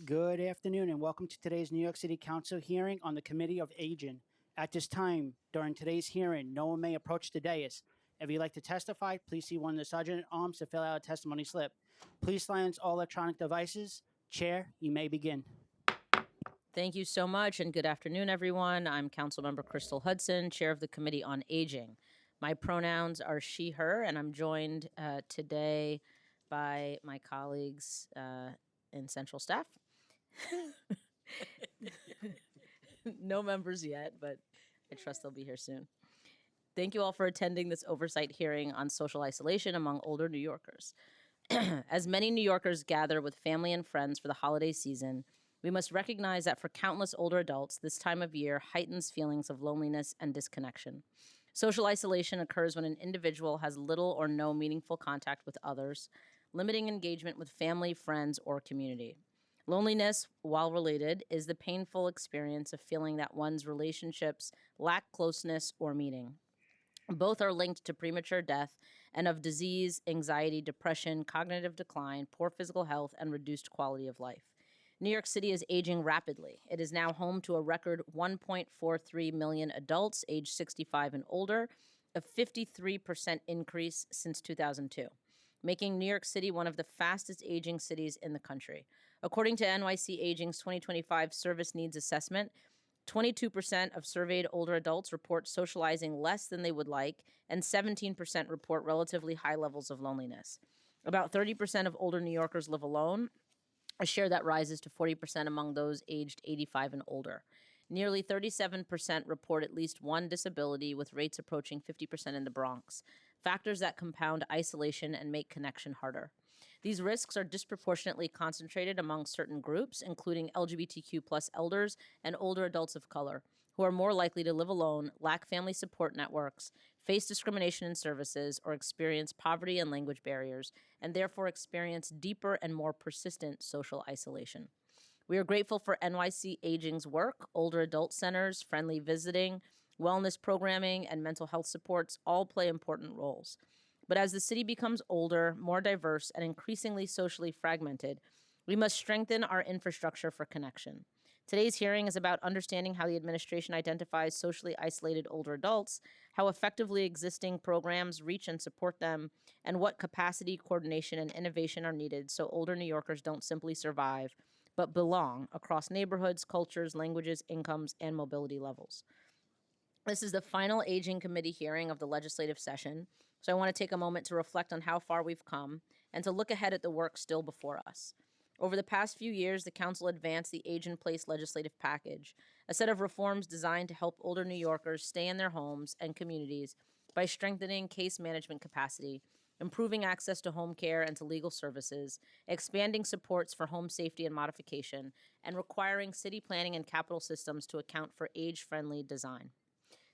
Good afternoon and welcome to today's New York City Council hearing on the Committee of Aging. At this time, during today's hearing, no one may approach the dais. If you'd like to testify, please see one of the sergeant at arms to fill out a testimony slip. Please silence all electronic devices. Chair, you may begin. Thank you so much, and good afternoon, everyone. I'm Councilmember Crystal Hudson, Chair of the Committee on Aging. My pronouns are she, her, and I'm joined today by my colleagues in central staff. No members yet, but I trust they'll be here soon. Thank you all for attending this oversight hearing on social isolation among older New Yorkers. As many New Yorkers gather with family and friends for the holiday season, we must recognize that for countless older adults, this time of year heightens feelings of loneliness and disconnection. Social isolation occurs when an individual has little or no meaningful contact with others, limiting engagement with family, friends, or community. Loneliness, while related, is the painful experience of feeling that one's relationships lack closeness or meaning. Both are linked to premature death and of disease, anxiety, depression, cognitive decline, poor physical health, and reduced quality of life. New York City is aging rapidly. It is now home to a record 1.43 million adults aged 65 and older, a 53% increase since 2002, making New York City one of the fastest aging cities in the country. According to NYC Aging's 2025 Service Needs Assessment, 22% of surveyed older adults report socializing less than they would like, and 17% report relatively high levels of loneliness. About 30% of older New Yorkers live alone, a share that rises to 40% among those aged 85 and older. Nearly 37% report at least one disability, with rates approaching 50% in the Bronx, factors that compound isolation and make connection harder. These risks are disproportionately concentrated among certain groups, including LGBTQ plus elders and older adults of color, who are more likely to live alone, lack family support networks, face discrimination in services, or experience poverty and language barriers, and therefore experience deeper and more persistent social isolation. We are grateful for NYC Aging's work. Older adult centers, friendly visiting, wellness programming, and mental health supports all play important roles. But as the city becomes older, more diverse, and increasingly socially fragmented, we must strengthen our infrastructure for connection. Today's hearing is about understanding how the administration identifies socially isolated older adults, how effectively existing programs reach and support them, and what capacity, coordination, and innovation are needed so older New Yorkers don't simply survive, but belong across neighborhoods, cultures, languages, incomes, and mobility levels. This is the final Aging Committee hearing of the legislative session, so I want to take a moment to reflect on how far we've come and to look ahead at the work still before us. Over the past few years, the Council advanced the Age in Place legislative package, a set of reforms designed to help older New Yorkers stay in their homes and communities by strengthening case management capacity, improving access to home care and to legal services, expanding supports for home safety and modification, and requiring city planning and capital systems to account for age-friendly design.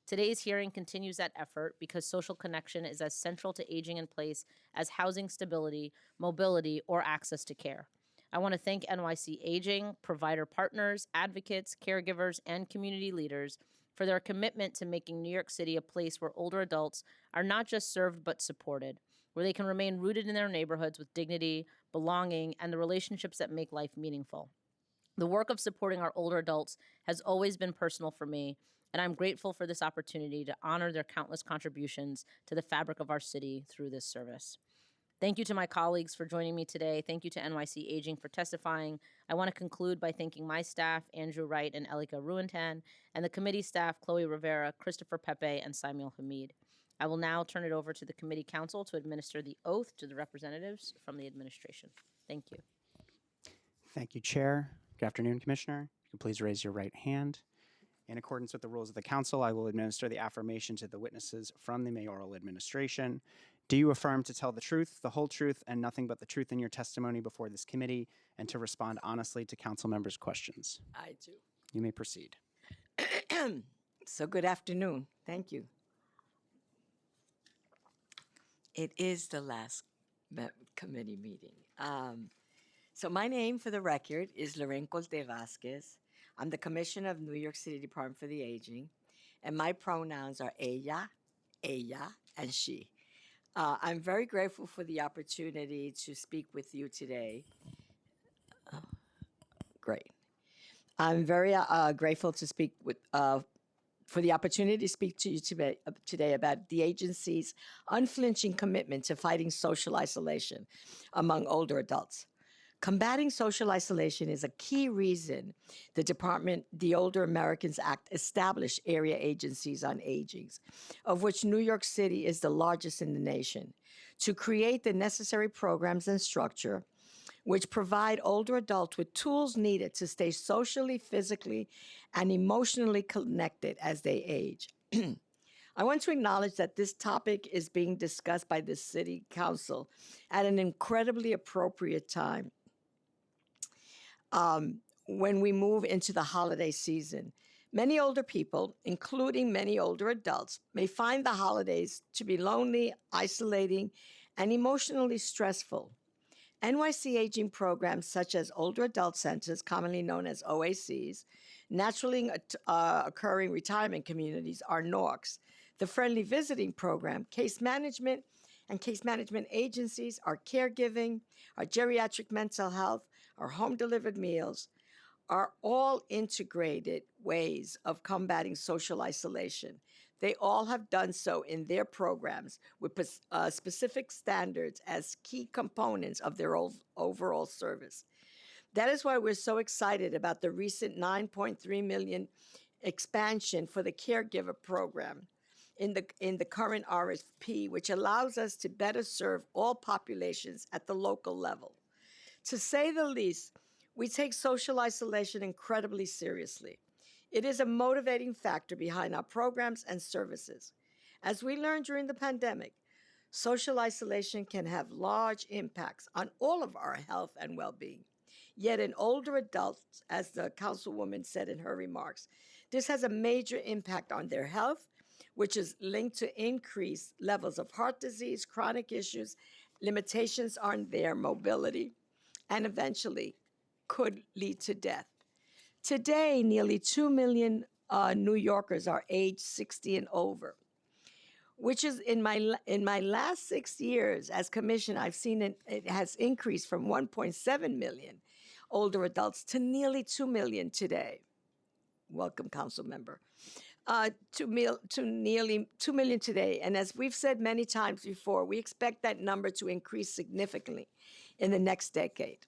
Today's hearing continues that effort because social connection is as central to aging in place as housing stability, mobility, or access to care. I want to thank NYC Aging, provider partners, advocates, caregivers, and community leaders for their commitment to making New York City a place where older adults are not just served but supported, where they can remain rooted in their neighborhoods with dignity, belonging, and the relationships that make life meaningful. The work of supporting our older adults has always been personal for me, and I'm grateful for this opportunity to honor their countless contributions to the fabric of our city through this service. Thank you to my colleagues for joining me today. Thank you to NYC Aging for testifying. I want to conclude by thanking my staff, Andrew Wright and Elika Ruentan, and the committee staff, Chloe Rivera, Christopher Pepe, and Samuel Hamid. I will now turn it over to the committee counsel to administer the oath to the representatives from the administration. Thank you. Thank you, Chair. Good afternoon, Commissioner. If you could please raise your right hand. In accordance with the rules of the Council, I will administer the affirmation to the witnesses from the mayoral administration. Do you affirm to tell the truth, the whole truth, and nothing but the truth in your testimony before this committee, and to respond honestly to council members' questions? I do. You may proceed. So good afternoon. Thank you. It is the last committee meeting. So my name for the record is Lorraine Colte Vasquez. I'm the Commissioner of New York City Department for the Aging, and my pronouns are ella, and she. I'm very grateful for the opportunity to speak with you today. great. I'm very grateful to speak with for the opportunity to speak to you today about the agency's unflinching commitment to fighting social isolation among older adults. Combating social isolation is a key reason the Older Americans Act established area agencies on aging, of which New York City is the largest in the nation, to create the necessary programs and structure which provide older adults with tools needed to stay socially, physically, and emotionally connected as they age. I want to acknowledge that this topic is being discussed by the City Council at an incredibly appropriate time when we move into the holiday season. Many older people, including many older adults, may find the holidays to be lonely, isolating, and emotionally stressful. NYC aging programs such as older adult centers, commonly known as OACs, naturally occurring retirement communities, are NORCs. The Friendly Visiting Program, case management, and case management agencies, our caregiving, our geriatric mental health, our home delivered meals, are all integrated ways of combating social isolation. They all have done so in their programs with specific standards as key components of their overall service. That is why we're so excited about the recent $9.3 million expansion for the caregiver program in the current RFP, which allows us to better serve all populations at the local level. To say the least, we take social isolation incredibly seriously. It is a motivating factor behind our programs and services. As we learned during the pandemic, social isolation can have large impacts on all of our health and well being. Yet, in older adults, as the Councilwoman said in her remarks, this has a major impact on their health, which is linked to increased levels of heart disease, chronic issues, limitations on their mobility, and eventually could lead to death. Today, nearly 2 million New Yorkers are age 60 and over, which is in my last 6 years as commissioner, I've seen it has increased from 1.7 million older adults to nearly 2 million today. Welcome, council member. To nearly 2 million today. And as we've said many times before, we expect that number to increase significantly in the next decade.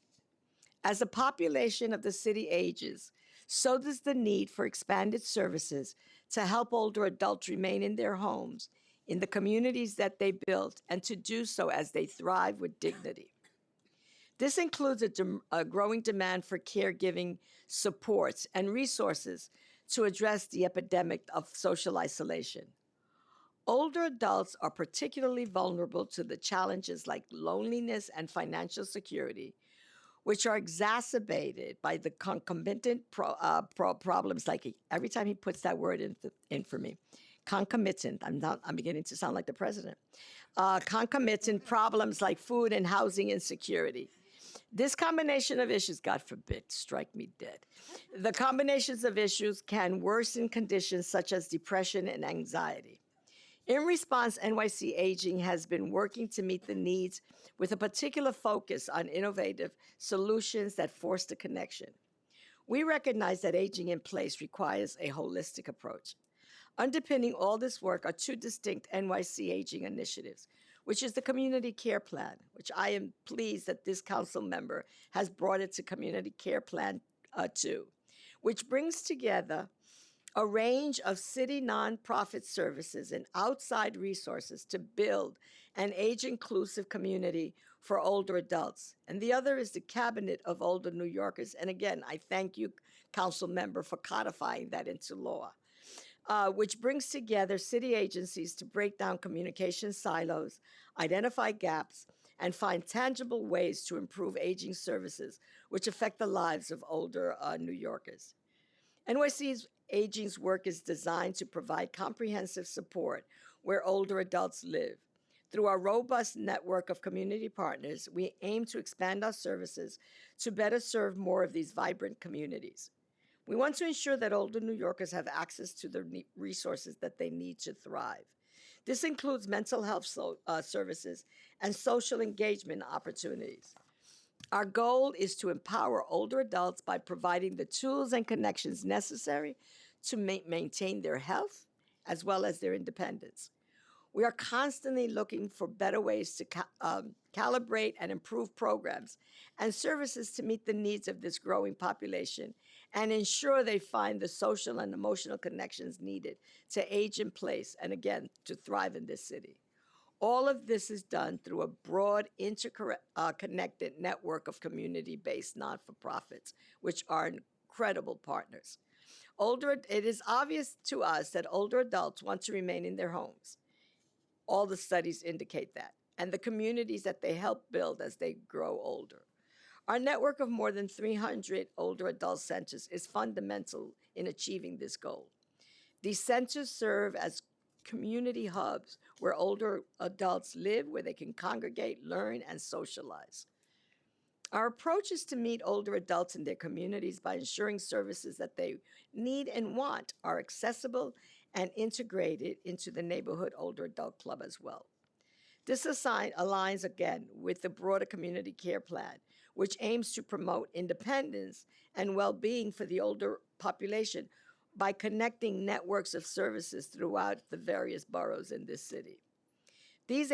As the population of the city ages, so does the need for expanded services to help older adults remain in their homes, in the communities that they built, and to do so as they thrive with dignity. This includes a growing demand for caregiving supports and resources to address the epidemic of social isolation. Older adults are particularly vulnerable to the challenges like loneliness and financial security, which are exacerbated by the concomitant problems. Like every time he puts that word in for me, concomitant. I'm beginning to sound like the president. Concomitant problems like food and housing insecurity. This combination of issues, God forbid, strike me dead. The combinations of issues can worsen conditions such as depression and anxiety. In response, NYC Aging has been working to meet the needs with a particular focus on innovative solutions that foster connection. We recognize that aging in place requires a holistic approach. Underpinning all this work are two distinct NYC Aging initiatives, which is the Community Care Plan, which I am pleased that this council member has brought it to Community Care Plan 2, which brings together a range of city nonprofit services and outside resources to build an age-inclusive community for older adults. And the other is the Cabinet of Older New Yorkers. And again, I thank you, council member, for codifying that into law, which brings together city agencies to break down communication silos, identify gaps, and find tangible ways to improve aging services, which affect the lives of older New Yorkers. NYC's Aging's work is designed to provide comprehensive support where older adults live. Through our robust network of community partners, we aim to expand our services to better serve more of these vibrant communities. We want to ensure that older New Yorkers have access to the resources that they need to thrive. This includes mental health services and social engagement opportunities. Our goal is to empower older adults by providing the tools and connections necessary to maintain their health as well as their independence. We are constantly looking for better ways to calibrate and improve programs and services to meet the needs of this growing population and ensure they find the social and emotional connections needed to age in place and, again, to thrive in this city. All of this is done through a broad, interconnected network of community-based not-for-profits, which are incredible partners. It is obvious to us that older adults want to remain in their homes. All the studies indicate that, and the communities that they help build as they grow older. Our network of more than 300 older adult centers is fundamental in achieving this goal. These centers serve as community hubs where older adults live, where they can congregate, learn, and socialize. Our approach is to meet older adults in their communities by ensuring services that they need and want are accessible and integrated into the neighborhood older adult club as well. This aligns again with the broader community care plan, which aims to promote independence and well-being for the older population by connecting networks of services throughout the various boroughs in this city. These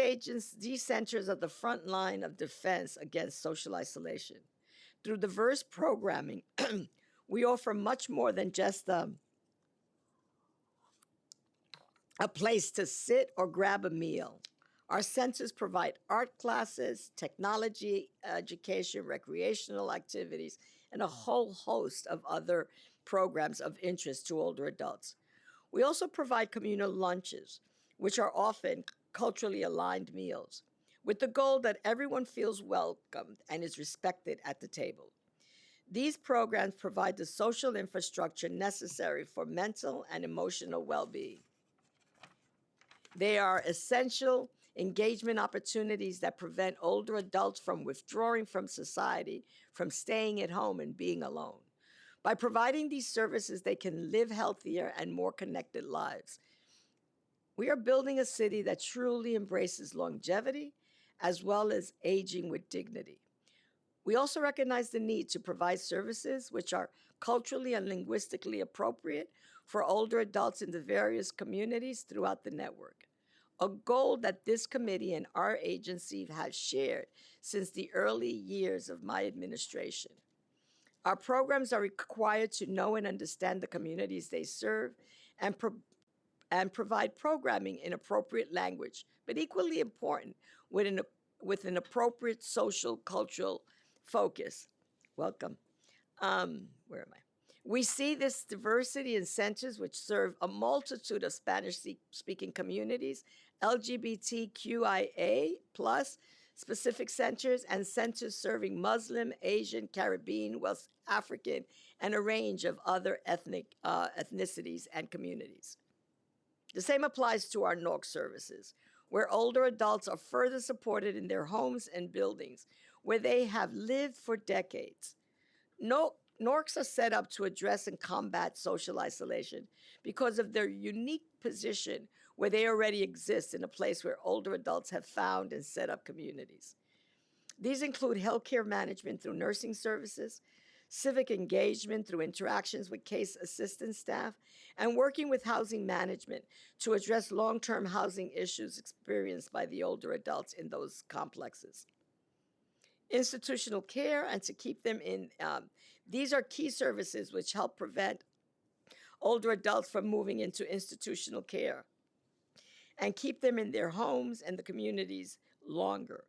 centers are the front line of defense against social isolation. Through diverse programming, we offer much more than just a place to sit or grab a meal. Our centers provide art classes, technology education, recreational activities, and a whole host of other programs of interest to older adults. We also provide communal lunches, which are often culturally aligned meals, with the goal that everyone feels welcomed and is respected at the table. These programs provide the social infrastructure necessary for mental and emotional well-being. They are essential engagement opportunities that prevent older adults from withdrawing from society, from staying at home and being alone. By providing these services, they can live healthier and more connected lives. We are building a city that truly embraces longevity as well as aging with dignity. We also recognize the need to provide services which are culturally and linguistically appropriate for older adults in the various communities throughout the network, a goal that this committee and our agency have shared since the early years of my administration. Our programs are required to know and understand the communities they serve and provide programming in appropriate language, but equally important, with an appropriate social, cultural focus. Welcome. Where am I? We see this diversity in centers which serve a multitude of Spanish-speaking communities, LGBTQIA plus specific centers, and centers serving Muslim, Asian, Caribbean, West African, and a range of other ethnicities and communities. The same applies to our NORC services, where older adults are further supported in their homes and buildings, where they have lived for decades. NORCs are set up to address and combat social isolation because of their unique position where they already exist in a place where older adults have found and set up communities. These include healthcare management through nursing services, civic engagement through interactions with case assistance staff, and working with housing management to address long-term housing issues experienced by the older adults in those complexes. Institutional care and to keep them in, these are key services which help prevent older adults from moving into institutional care and keep them in their homes and the communities longer.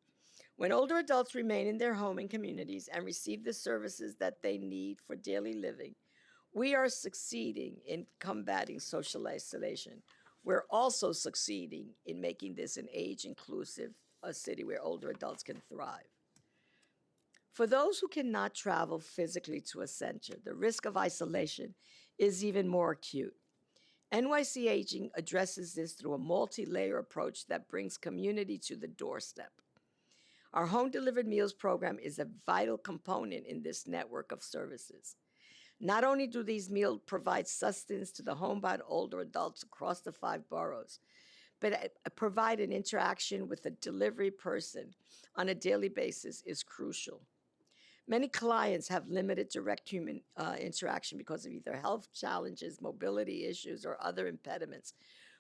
When older adults remain in their home and communities and receive the services that they need for daily living, we are succeeding in combating social isolation. We're also succeeding in making this an age-inclusive city where older adults can thrive. For those who cannot travel physically to a center, the risk of isolation is even more acute. NYC Aging addresses this through a multi-layer approach that brings community to the doorstep. Our home-delivered meals program is a vital component in this network of services. Not only do these meals provide sustenance to the homebound older adults across the 5 boroughs, but provide an interaction with a delivery person on a daily basis is crucial. Many clients have limited direct human interaction because of either health challenges, mobility issues, or other impediments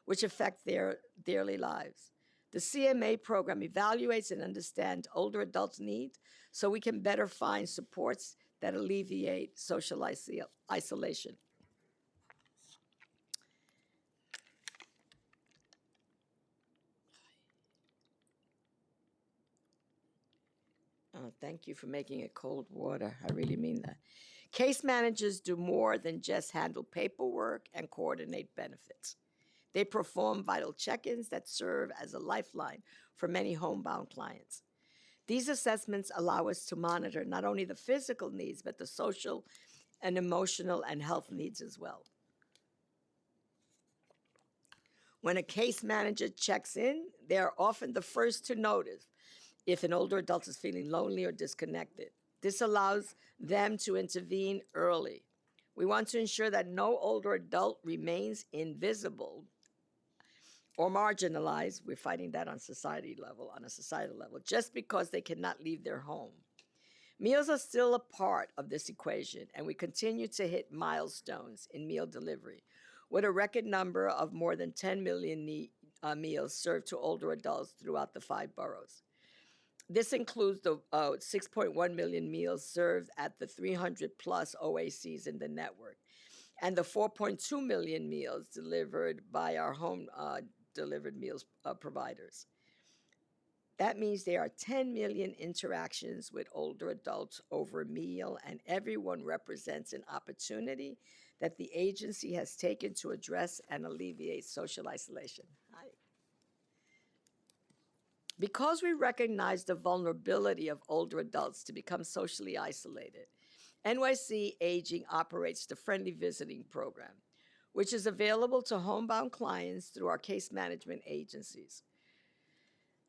which affect their daily lives. The CMA program evaluates and understands older adults' needs so we can better find supports that alleviate social isolation. Oh, thank you for making it cold water. I really mean that. Case managers do more than just handle paperwork and coordinate benefits. They perform vital check ins that serve as a lifeline for many homebound clients. These assessments allow us to monitor not only the physical needs, but the social and emotional and health needs as well. When a case manager checks in, they are often the first to notice if an older adult is feeling lonely or disconnected. This allows them to intervene early. We want to ensure that no older adult remains invisible or marginalized. We're fighting that on a societal level, just because they cannot leave their home. Meals are still a part of this equation, and we continue to hit milestones in meal delivery, with a record number of more than 10 million meals served to older adults throughout the 5 boroughs. This includes the 6.1 million meals served at the 300 plus OACs in the network, and the 4.2 million meals delivered by our home delivered meals providers. That means there are 10 million interactions with older adults over a meal, and everyone represents an opportunity that the agency has taken to address and alleviate social isolation. Hi. Because we recognize the vulnerability of older adults to become socially isolated, NYC Aging operates the Friendly Visiting Program, which is available to homebound clients through our case management agencies.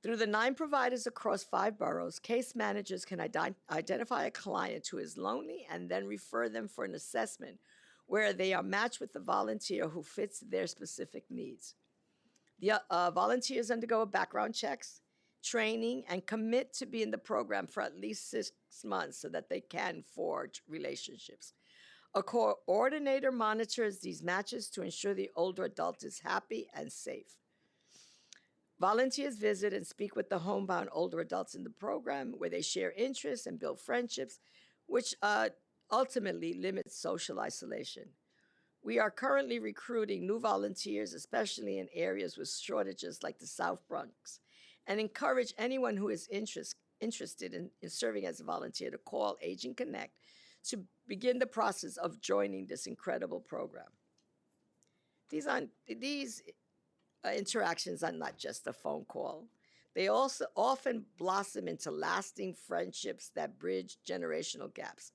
Through the 9 providers across 5 boroughs, case managers can identify a client who is lonely and then refer them for an assessment where they are matched with the volunteer who fits their specific needs. The volunteers undergo background checks, training, and commit to be in the program for at least 6 months so that they can forge relationships. A coordinator monitors these matches to ensure the older adult is happy and safe. Volunteers visit and speak with the homebound older adults in the program, where they share interests and build friendships, which ultimately limits social isolation. We are currently recruiting new volunteers, especially in areas with shortages like the South Bronx, and encourage anyone who is interested in serving as a volunteer to call Aging Connect to begin the process of joining this incredible program. These interactions are not just a phone call. They also often blossom into lasting friendships that bridge generational gaps.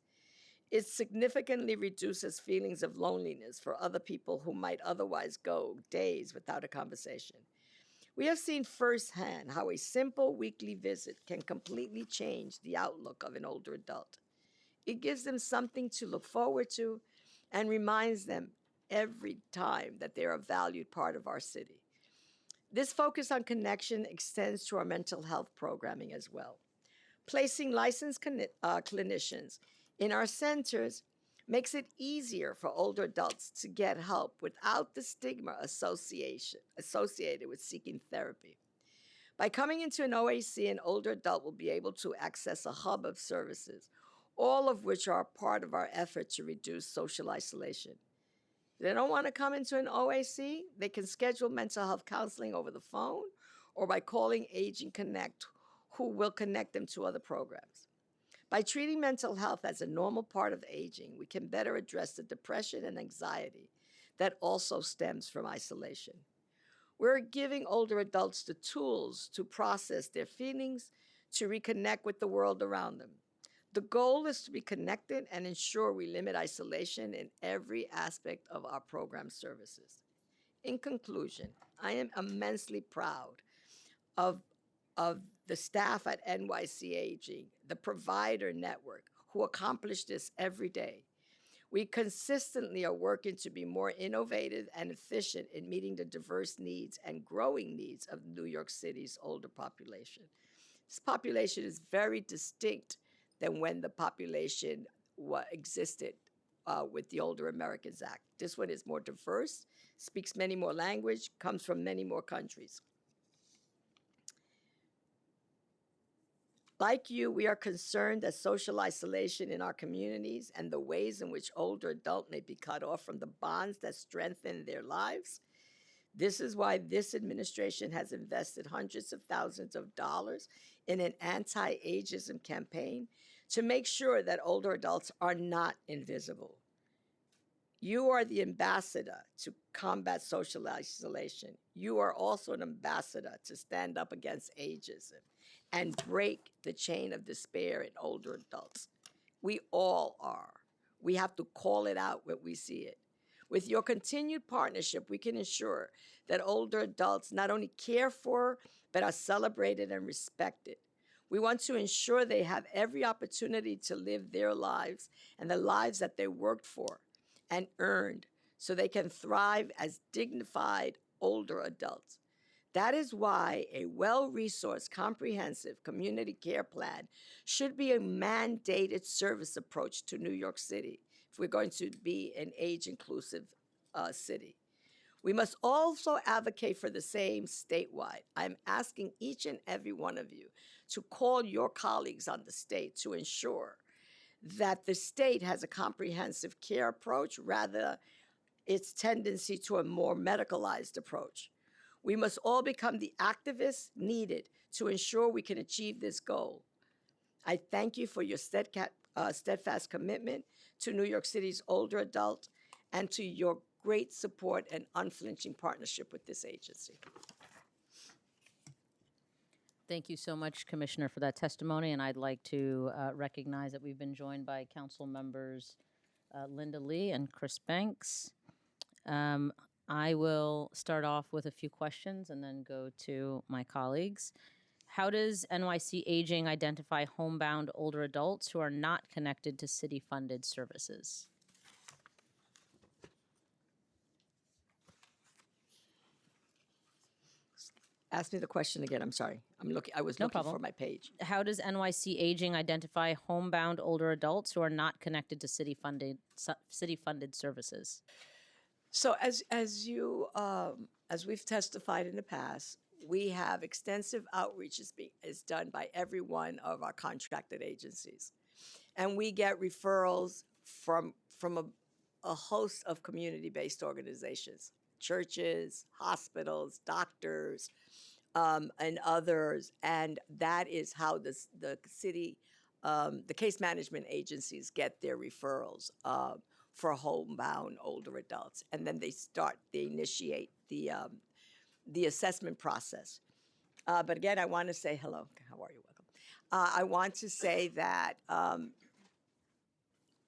It significantly reduces feelings of loneliness for other people who might otherwise go days without a conversation. We have seen firsthand how a simple weekly visit can completely change the outlook of an older adult. It gives them something to look forward to and reminds them every time that they're a valued part of our city. This focus on connection extends to our mental health programming as well. Placing licensed clinicians in our centers makes it easier for older adults to get help without the stigma associated with seeking therapy. By coming into an OAC, an older adult will be able to access a hub of services, all of which are part of our effort to reduce social isolation. If they don't want to come into an OAC, they can schedule mental health counseling over the phone or by calling Aging Connect, who will connect them to other programs. By treating mental health as a normal part of aging, we can better address the depression and anxiety that also stems from isolation. We're giving older adults the tools to process their feelings, to reconnect with the world around them. The goal is to be connected and ensure we limit isolation in every aspect of our program services. In conclusion, I am immensely proud of the staff at NYC Aging, the provider network, who accomplish this every day. We consistently are working to be more innovative and efficient in meeting the diverse needs and growing needs of New York City's older population. This population is very distinct than when the population existed with the Older Americans Act. This one is more diverse, speaks many more languages, comes from many more countries. Like you, we are concerned that social isolation in our communities and the ways in which older adults may be cut off from the bonds that strengthen their lives. This is why this administration has invested hundreds of thousands of dollars in an anti-ageism campaign to make sure that older adults are not invisible. You are the ambassador to combat social isolation. You are also an ambassador to stand up against ageism and break the chain of despair in older adults. We all are. We have to call it out when we see it. With your continued partnership, we can ensure that older adults not only care for, but are celebrated and respected. We want to ensure they have every opportunity to live their lives and the lives that they worked for and earned so they can thrive as dignified older adults. That is why a well-resourced, comprehensive community care plan should be a mandated service approach to New York City if we're going to be an age-inclusive city. We must also advocate for the same statewide. I'm asking each and every one of you to call your colleagues on the state to ensure that the state has a comprehensive care approach rather its tendency to a more medicalized approach. We must all become the activists needed to ensure we can achieve this goal. I thank you for your steadfast commitment to New York City's older adult and to your great support and unflinching partnership with this agency. Thank you so much, Commissioner, for that testimony. And I'd like to recognize that we've been joined by Council members Linda Lee and Chris Banks. I will start off with a few questions and then go to my colleagues. How does NYC Aging identify homebound older adults who are not connected to city-funded services? Ask me the question again. I'm sorry. I was No looking problem. for my page. How does NYC Aging identify homebound older adults who are not connected to city-funded services? So as we've testified in the past, we have extensive outreach is done by every one of our contracted agencies. And we get referrals from a host of community-based organizations, churches, hospitals, doctors, and others. And that is how the city, the case management agencies get their referrals for homebound older adults. And then they initiate the assessment process. But again, I want to say hello. How are you? Welcome. I want to say that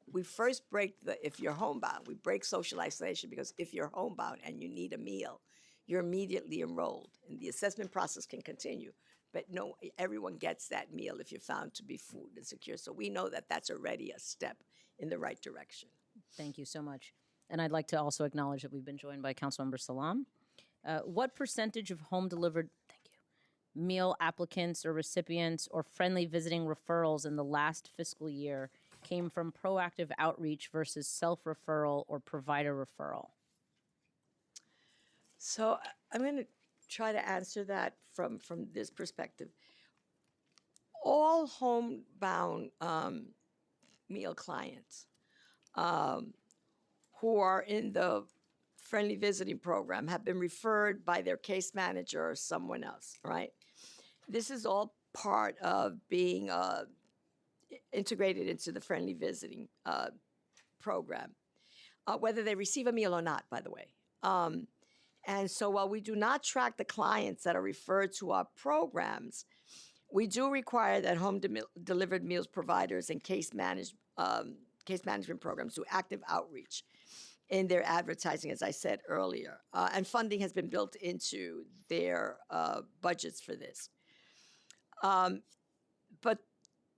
we first if you're homebound, we break social isolation because if you're homebound and you need a meal, you're immediately enrolled and the assessment process can continue. But no, everyone gets that meal if you're found to be food insecure. So we know that that's already a step in the right direction. Thank you so much. And I'd like to also acknowledge that we've been joined by Councilmember Salam. What percentage of home-delivered meal applicants or recipients or friendly visiting referrals in the last fiscal year came from proactive outreach versus self-referral or provider referral? So I'm going to try to answer that from this perspective. All homebound meal clients who are in the friendly visiting program have been referred by their case manager or someone else, right? This is all part of being integrated into the friendly visiting program, whether they receive a meal or not, by the way. And so while we do not track the clients that are referred to our programs, we do require that home-delivered meals providers and case management programs do active outreach in their advertising, as I said earlier. And funding has been built into their budgets for this. But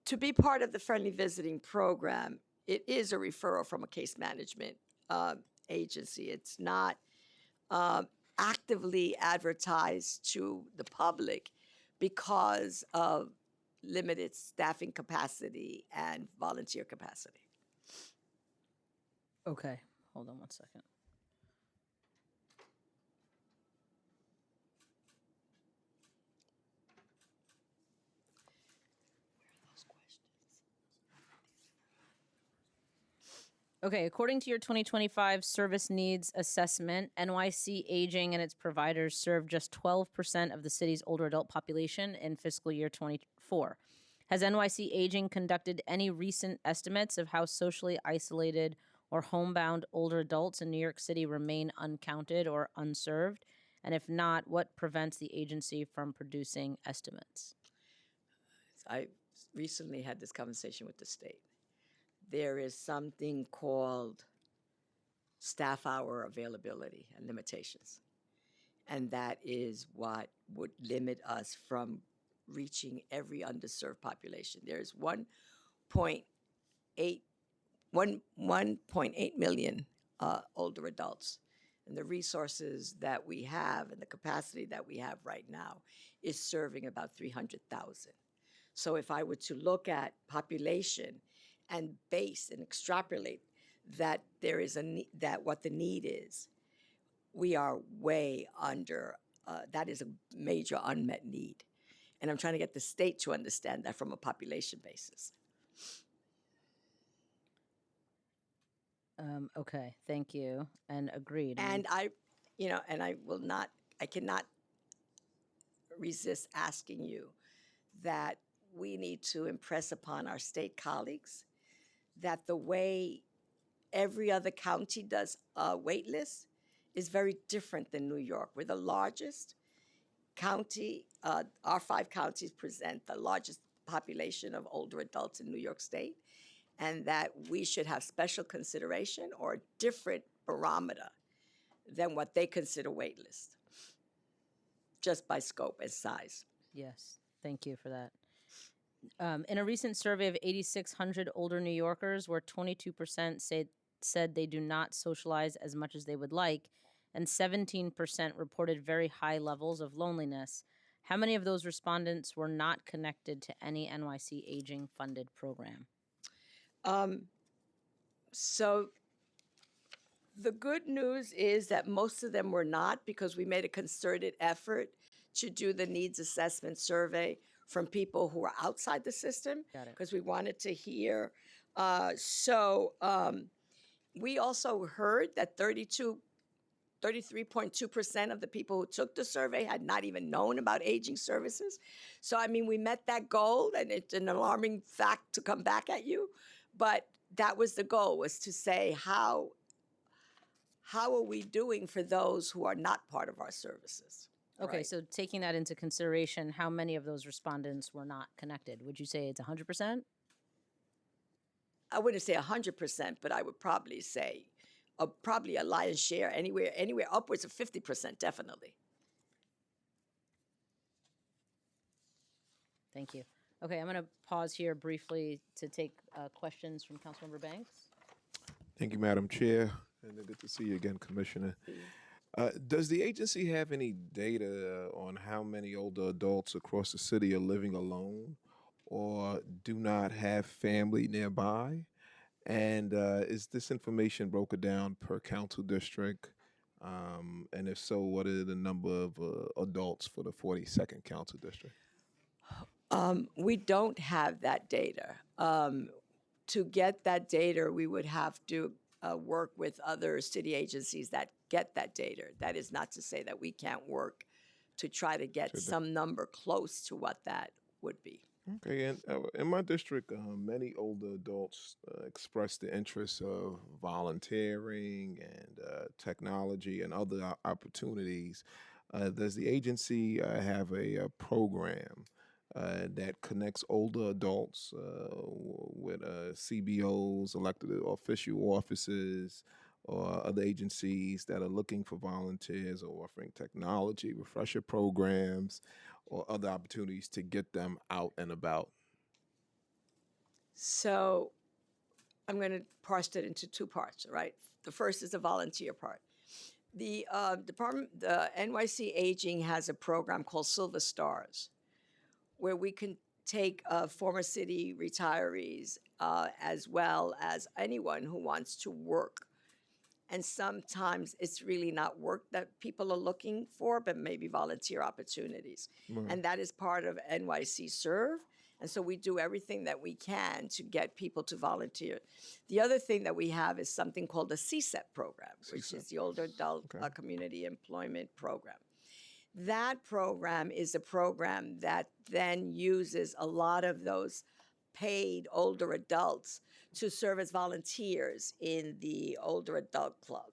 to be part of the Friendly Visiting Program, it is a referral from a case management agency. It's not actively advertised to the public because of limited staffing capacity and volunteer capacity. Okay, hold on one second. Okay, according to your 2025 service needs assessment, NYC Aging and its providers serve just 12% of the city's older adult population in fiscal year 24. Has NYC Aging conducted any recent estimates of how socially isolated or homebound older adults in New York City remain uncounted or unserved? And if not, what prevents the agency from producing estimates? I recently had this conversation with the state. There is something called staff hour availability and limitations. And that is what would limit us from reaching every underserved population. There's 1.8 million older adults. And the resources that we have and the capacity that we have right now is serving about 300,000. So if I were to look at population and base and extrapolate that there is that what the need is, we are way under. That is a major unmet need, and I'm trying to get the state to understand that from a population basis. Okay, thank you, and agreed. And I cannot resist asking you that we need to impress upon our state colleagues that the way every other county does a wait list is very different than New York. We're the largest county. Our 5 counties present the largest population of older adults in New York State, and that we should have special consideration or a different barometer than what they consider wait list, just by scope and size. Yes, thank you for that. In a recent survey of 8,600 older New Yorkers, where 22% said they do not socialize as much as they would like, and 17% reported very high levels of loneliness, how many of those respondents were not connected to any NYC Aging funded program? So the good news is that most of them were not, because we made a concerted effort to do the needs assessment survey from people who are outside the system, Got it. because we wanted to hear. We also heard that 33.2% of the people who took the survey had not even known about aging services. So, I mean, we met that goal, and it's an alarming fact to come back at you. But that was the goal, was to say, how are we doing for those who are not part of our services? Okay, Right. so taking that into consideration, how many of those respondents were not connected? Would you say it's 100%? I wouldn't say 100%, but I would probably say probably a lion's share, anywhere upwards of 50%, definitely. Thank you. Okay, I'm going to pause here briefly to take questions from Councilmember Banks. Thank you, Madam Chair, and good to see you again, Commissioner. Does the agency have any data on how many older adults across the city are living alone or do not have family nearby? And is this information broken down per council district? And if so, what are the number of adults for the 42nd council district? We don't have that data. To get that data, we would have to work with other city agencies that get that data. That is not to say that we can't work to try to get some number close to what that would be. Okay, and in my district, many older adults express the interest of volunteering and technology and other opportunities. Does the agency have a program that connects older adults with CBOs, elected official offices, or other agencies that are looking for volunteers or offering technology, refresher programs, or other opportunities to get them out and about? So I'm going to parse it into 2 parts, right? The first is the volunteer part. The NYC Aging has a program called Silver Stars, where we can take former city retirees as well as anyone who wants to work. And sometimes it's really not work that people are looking for, but maybe volunteer opportunities. Right. And that is part of NYC Serve. And so we do everything that we can to get people to volunteer. The other thing that we have is something called the CSEP program, which CSEP. is the Older Adult Okay. Community Employment Program. That program is a program that then uses a lot of those paid older adults to serve as volunteers in the older adult club.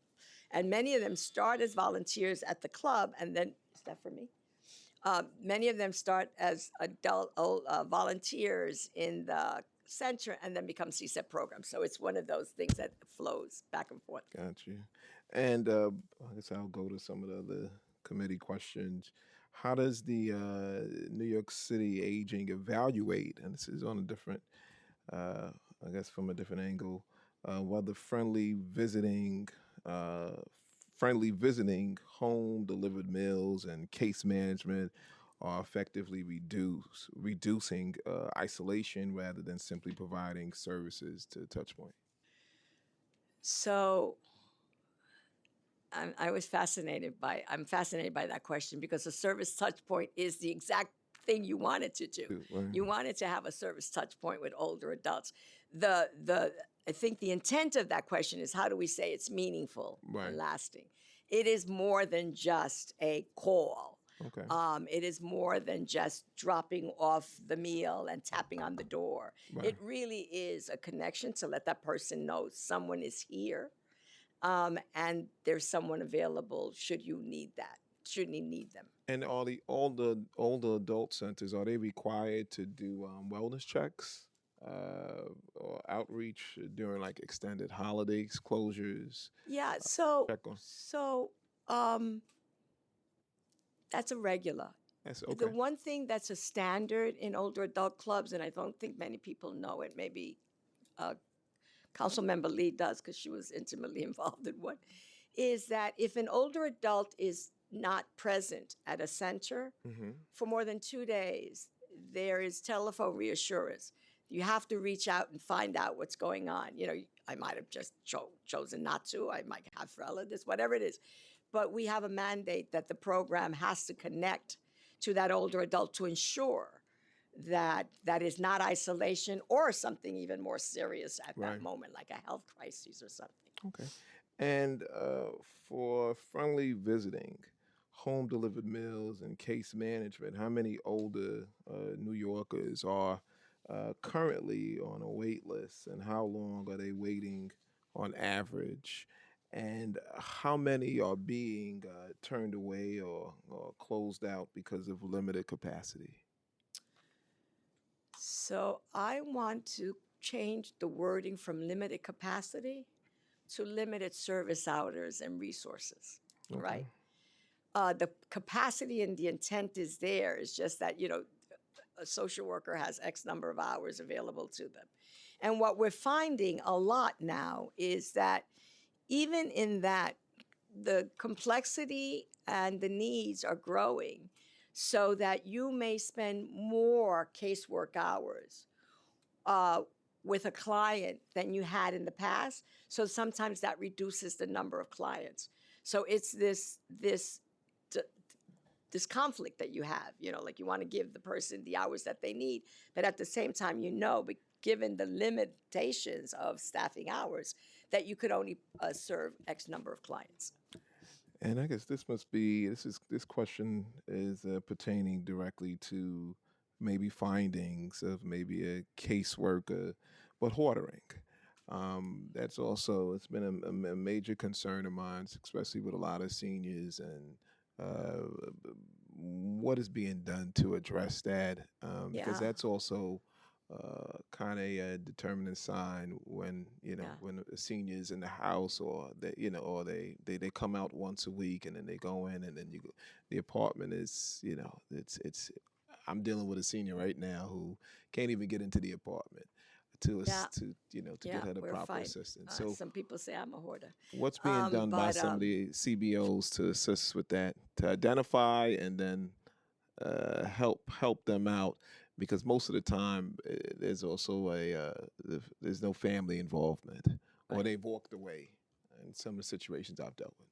And many of them start as volunteers at the club, and then, is that for me? Many of them start as volunteers in the center and then become CSEP programs. So it's one of those things that flows back and forth. Got you. And I guess I'll go to some of the other committee questions. How does the New York City Aging evaluate, and this is on a different, I guess from a different angle, whether friendly visiting, home delivered meals, and case management are effectively reducing isolation rather than simply providing services to Touchpoint? So I'm fascinated by that question because a service touch point is the exact thing you wanted to do. Right. You wanted to have a service touch point with older adults. I think the intent of that question is how do we say it's meaningful Right. and lasting? It is more than just a call. Okay. It is more than just dropping off the meal and tapping on the door. Right. It really is a connection to let that person know someone is here. And there's someone available should you need them. And are the older adult centers, are they required to do wellness checks or outreach during like extended holidays, closures? Yeah, so Check on. That's a regular. That's The okay. one thing that's a standard in older adult clubs, and I don't think many people know it, maybe Councilmember Lee does because she was intimately involved in one, is that if an older adult is not present at a center Mm-hmm. for more than 2 days, there is telephone reassurance. You have to reach out and find out what's going on. You know, I might have just chosen not to. I might have relatives, whatever it is. But we have a mandate that the program has to connect to that older adult to ensure that that is not isolation or something even more serious at Right. that moment, like a health crisis or something. Okay. And for friendly visiting, home delivered meals, and case management, how many older New Yorkers are currently on a wait list, and how long are they waiting on average? And how many are being turned away or closed out because of limited capacity? So I want to change the wording from limited capacity to limited service hours and resources, Okay. right? The capacity and the intent is there. It's just that, you know, a social worker has X number of hours available to them. And what we're finding a lot now is that even in that, the complexity and the needs are growing so that you may spend more casework hours with a client than you had in the past. So sometimes that reduces the number of clients. So it's this conflict that you have, you know, like you want to give the person the hours that they need, but at the same time, you know, but given the limitations of staffing hours, that you could only serve X number of clients. And I guess this question is pertaining directly to maybe findings of maybe a caseworker, but hoarding. That's also it's been a major concern of mine, especially with a lot of seniors, and what is being done to address that? Because Yeah. that's also kind of a determinant sign when Yeah. when a senior is in the house, or or they come out once a week and then they go in, and then the apartment is it's I'm dealing with a senior right now who can't even get into the apartment Yeah. to Yeah, get her the we're proper fine. assistance. So Some people say I'm a hoarder. what's being done by But some of the CBOs to assist with that, to identify and then help them out, because most of the time there's also there's no family involvement, or Right. they've walked away in some of the situations I've dealt with.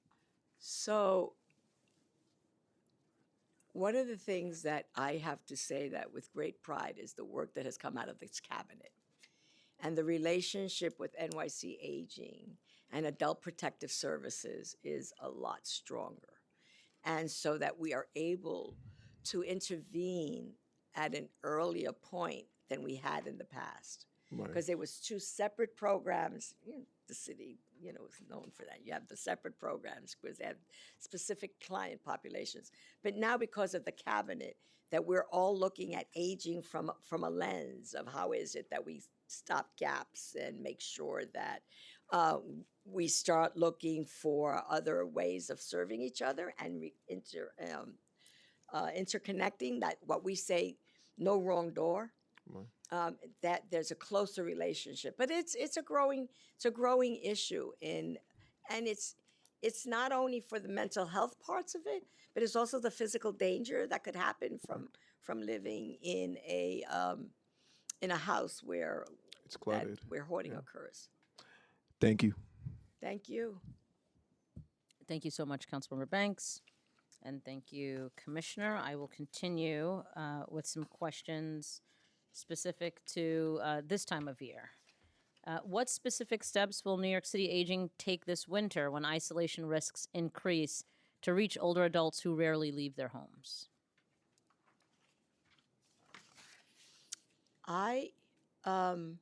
So, one of the things that I have to say that with great pride is the work that has come out of this cabinet and the relationship with NYC Aging and Adult Protective Services is a lot stronger. And so that we are able to intervene at an earlier point than we had in the past. Right. Because there was two separate programs. The city, is known for that. You have the separate programs because they have specific client populations. But now, because of the cabinet, that we're all looking at aging from a lens of how is it that we stop gaps and make sure that we start looking for other ways of serving each other and interconnecting. That what we say, no wrong door. Right. That there's a closer relationship, but it's a growing issue and it's not only for the mental health parts of it, but it's also the physical danger that could happen from living in a house where It's cluttered. where hoarding Yeah. occurs. Thank you. Thank you. Thank you so much, Councilmember Banks. And thank you, Commissioner. I will continue with some questions specific to this time of year. What specific steps will New York City Aging take this winter when isolation risks increase to reach older adults who rarely leave their homes? I trying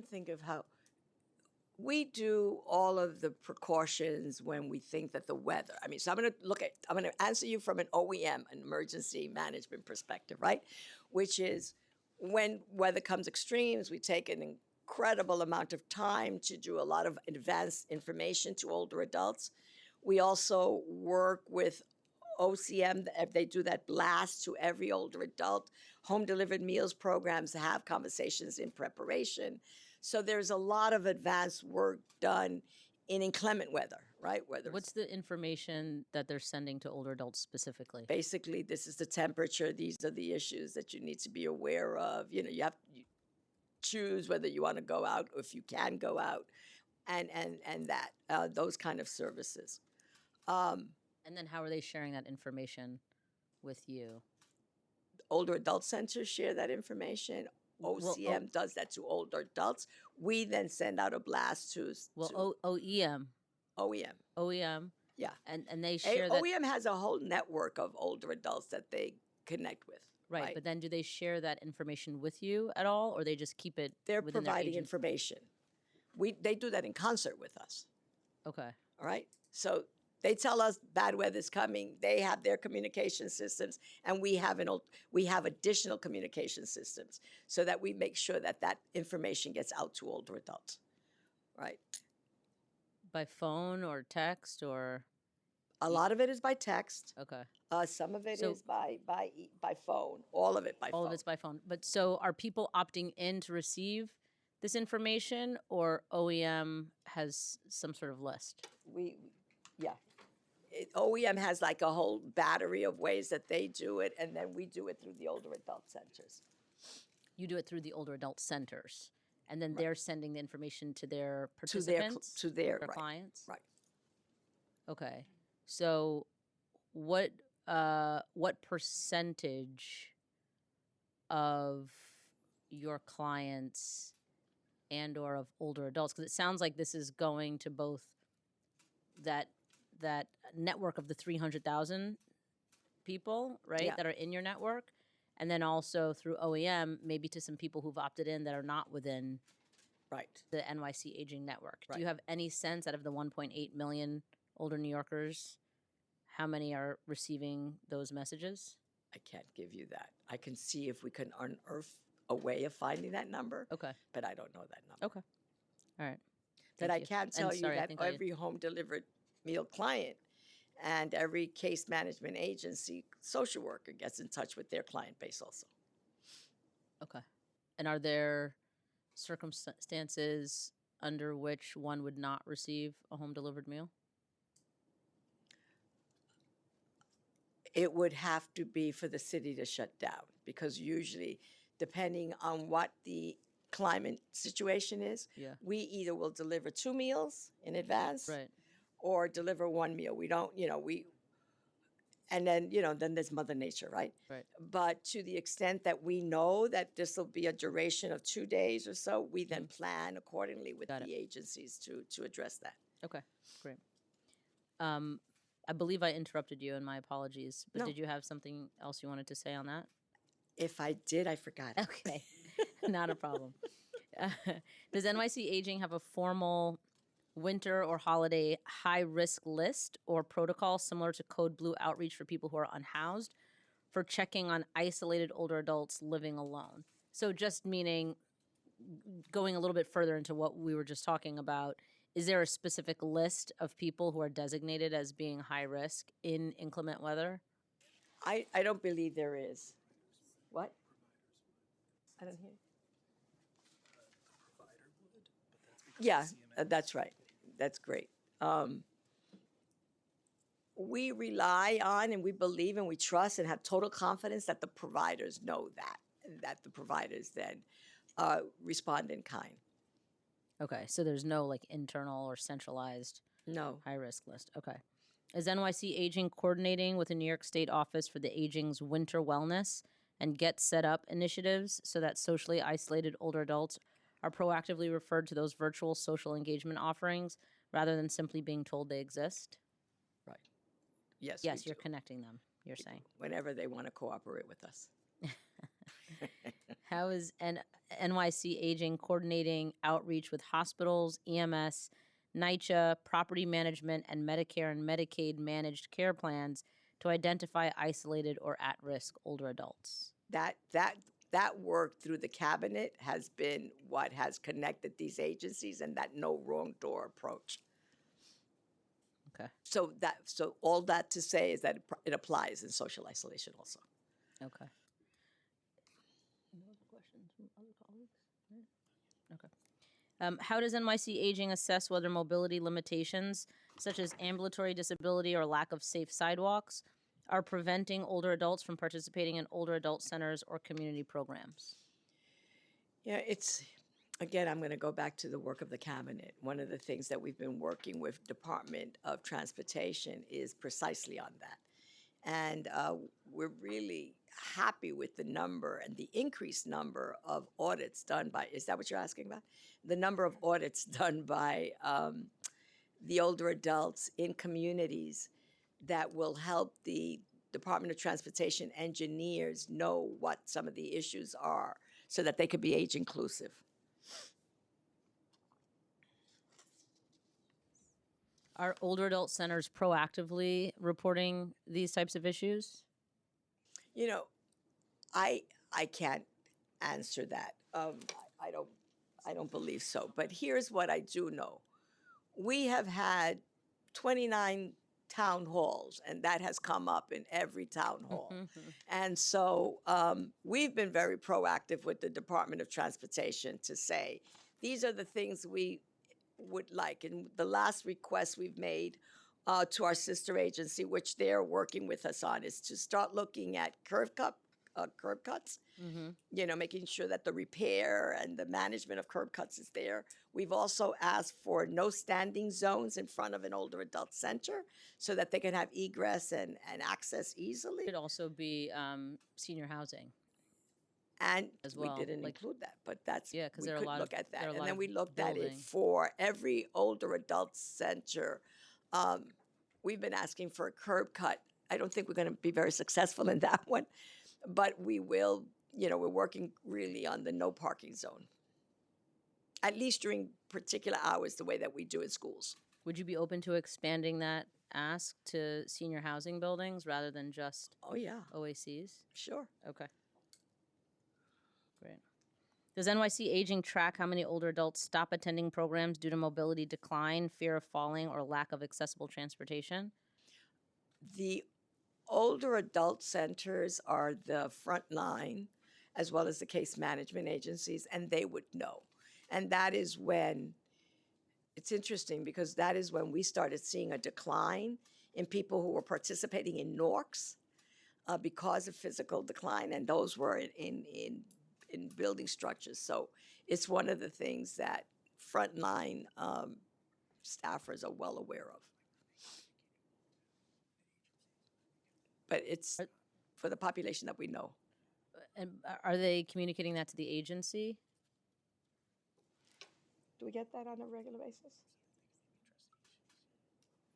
to think of how we do all of the precautions when we think that the weather. I mean, so I'm going to answer you from an OEM, an emergency management perspective, right? Which is when weather comes extremes, we take an incredible amount of time to do a lot of advanced information to older adults. We also work with OCM, they do that blast to every older adult, home delivered meals programs have conversations in preparation. So there's a lot of advanced work done in inclement weather, right? Whether What's the information that they're sending to older adults specifically? basically this is the temperature, these are the issues that you need to be aware of. You choose whether you want to go out or if you can go out, and that those kind of services. And then how are they sharing that information with you? Older adult centers share that information. OCM does that to older adults. We then send out a blast to OEM. OEM. Yeah. And they share that. OEM has a whole network of older adults that they connect with. Right, but then do they share that information with you at all, or they just keep it They're within providing their information. They do that in concert with us. Okay. All right. So they tell us bad weather's coming. They have their communication systems, and we have additional communication systems so that we make sure that information gets out to older adults. Right. By phone or text or? A lot of it is by text. Okay. Some of it is by phone. All of it by phone. All of it's by phone. But so are people opting in to receive this information, or OEM has some sort of list? Yeah. OEM has like a whole battery of ways that they do it, and then we do it through the older adult centers. You do it through the older adult centers, and then they're sending the information to their participants, to their right. Clients. Right. Okay. So, what percentage of your clients and or of older adults? Because it sounds like this is going to both that network of the 300,000 people, right, Yeah. that are in your network, and then also through OEM, maybe to some people who've opted in that are not within the NYC Aging Network. Right. Do you have any sense out of the 1.8 million older New Yorkers, how many are receiving those messages? I can't give you that. I can see if we can unearth a way of finding that number. Okay. But I don't know that number. Okay. All right. But Thank I you. can And tell you sorry, I that think every home delivered meal client and every case management agency social worker gets in touch with their client base also. Okay. And are there circumstances under which one would not receive a home delivered meal? It would have to be for the city to shut down because usually, depending on what the climate situation is, Yeah. we either will deliver 2 meals in advance Right. or deliver 1 meal. We don't, and then, then there's Mother Nature, right? Right. But to the extent that we know that this will be a duration of 2 days or so, we then plan accordingly with Got it. the agencies to address that. Okay. Great. I believe I interrupted you, and my apologies. But No. did you have something else you wanted to say on that? If I did, I forgot it. Okay. Not a problem. Does NYC Aging have a formal winter or holiday high risk list or protocol similar to Code Blue outreach for people who are unhoused for checking on isolated older adults living alone? So, just meaning going a little bit further into what we were just talking about, is there a specific list of people who are designated as being high risk in inclement weather? I don't believe there is. What? I don't hear. Yeah, that's right. That's great. We rely on and we believe and we trust and have total confidence that the providers know that the providers then respond in kind. Okay, so there's no like internal or centralized No. high risk list. Okay. Is NYC Aging coordinating with the New York State Office for the Aging's Winter Wellness and Get Set Up initiatives so that socially isolated older adults are proactively referred to those virtual social engagement offerings rather than simply being told they exist? Right. Yes. Yes, we you're do. connecting them, you're saying. Whenever they want to cooperate with us. How is NYC Aging coordinating outreach with hospitals, EMS, NYCC, property management, and Medicare and Medicaid managed care plans to identify isolated or at-risk older adults? That work through the cabinet has been what has connected these agencies and that no wrong door approach. Okay. So all that to say is that it applies in social isolation also. Okay. No other questions from other colleagues? No? Okay. How does NYC Aging assess whether mobility limitations, such as ambulatory disability or lack of safe sidewalks, are preventing older adults from participating in older adult centers or community programs? Yeah, again, I'm going to go back to the work of the cabinet. One of the things that we've been working with Department of Transportation is precisely on that. And we're really happy with the number and the increased number of audits done by, is that what you're asking about? The number of audits done by the older adults in communities that will help the Department of Transportation engineers know what some of the issues are so that they could be age inclusive. Are older adult centers proactively reporting these types of issues? You know, I can't answer that. I don't believe so. But here's what I do know: we have had 29 town halls, and that has come up in every town hall. And so we've been very proactive with the Department of Transportation to say these are the things we would like. And the last request we've made to our sister agency, which they're working with us on, is to start looking at curb cuts, making sure that the repair and the management of curb cuts is there. We've also asked for no standing zones in front of an older adult center so that they can have egress and access easily. Could also be senior housing. And as well, we didn't like- include that, but that's, Yeah, 'cause we there are a could lot of- look at there are that. a And lot then of we looked at it building. for every older adult center. We've been asking for a curb cut. I don't think we're going to be very successful in that one, but we will, we're working really on the no parking zone, at least during particular hours, the way that we do in schools. Would you be open to expanding that ask to senior housing buildings rather than just Oh, yeah, OACs? sure. Okay. Great. Does NYC Aging track how many older adults stop attending programs due to mobility decline, fear of falling, or lack of accessible transportation? The older adult centers are the front line, as well as the case management agencies, and they would know. And that is when, it's interesting because that is when we started seeing a decline in people who were participating in NORCs because of physical decline, and those were in building structures. So it's one of the things that frontline staffers are well aware of. But it's for the population that we know. And are they communicating that to the agency? Do we get that on a regular basis?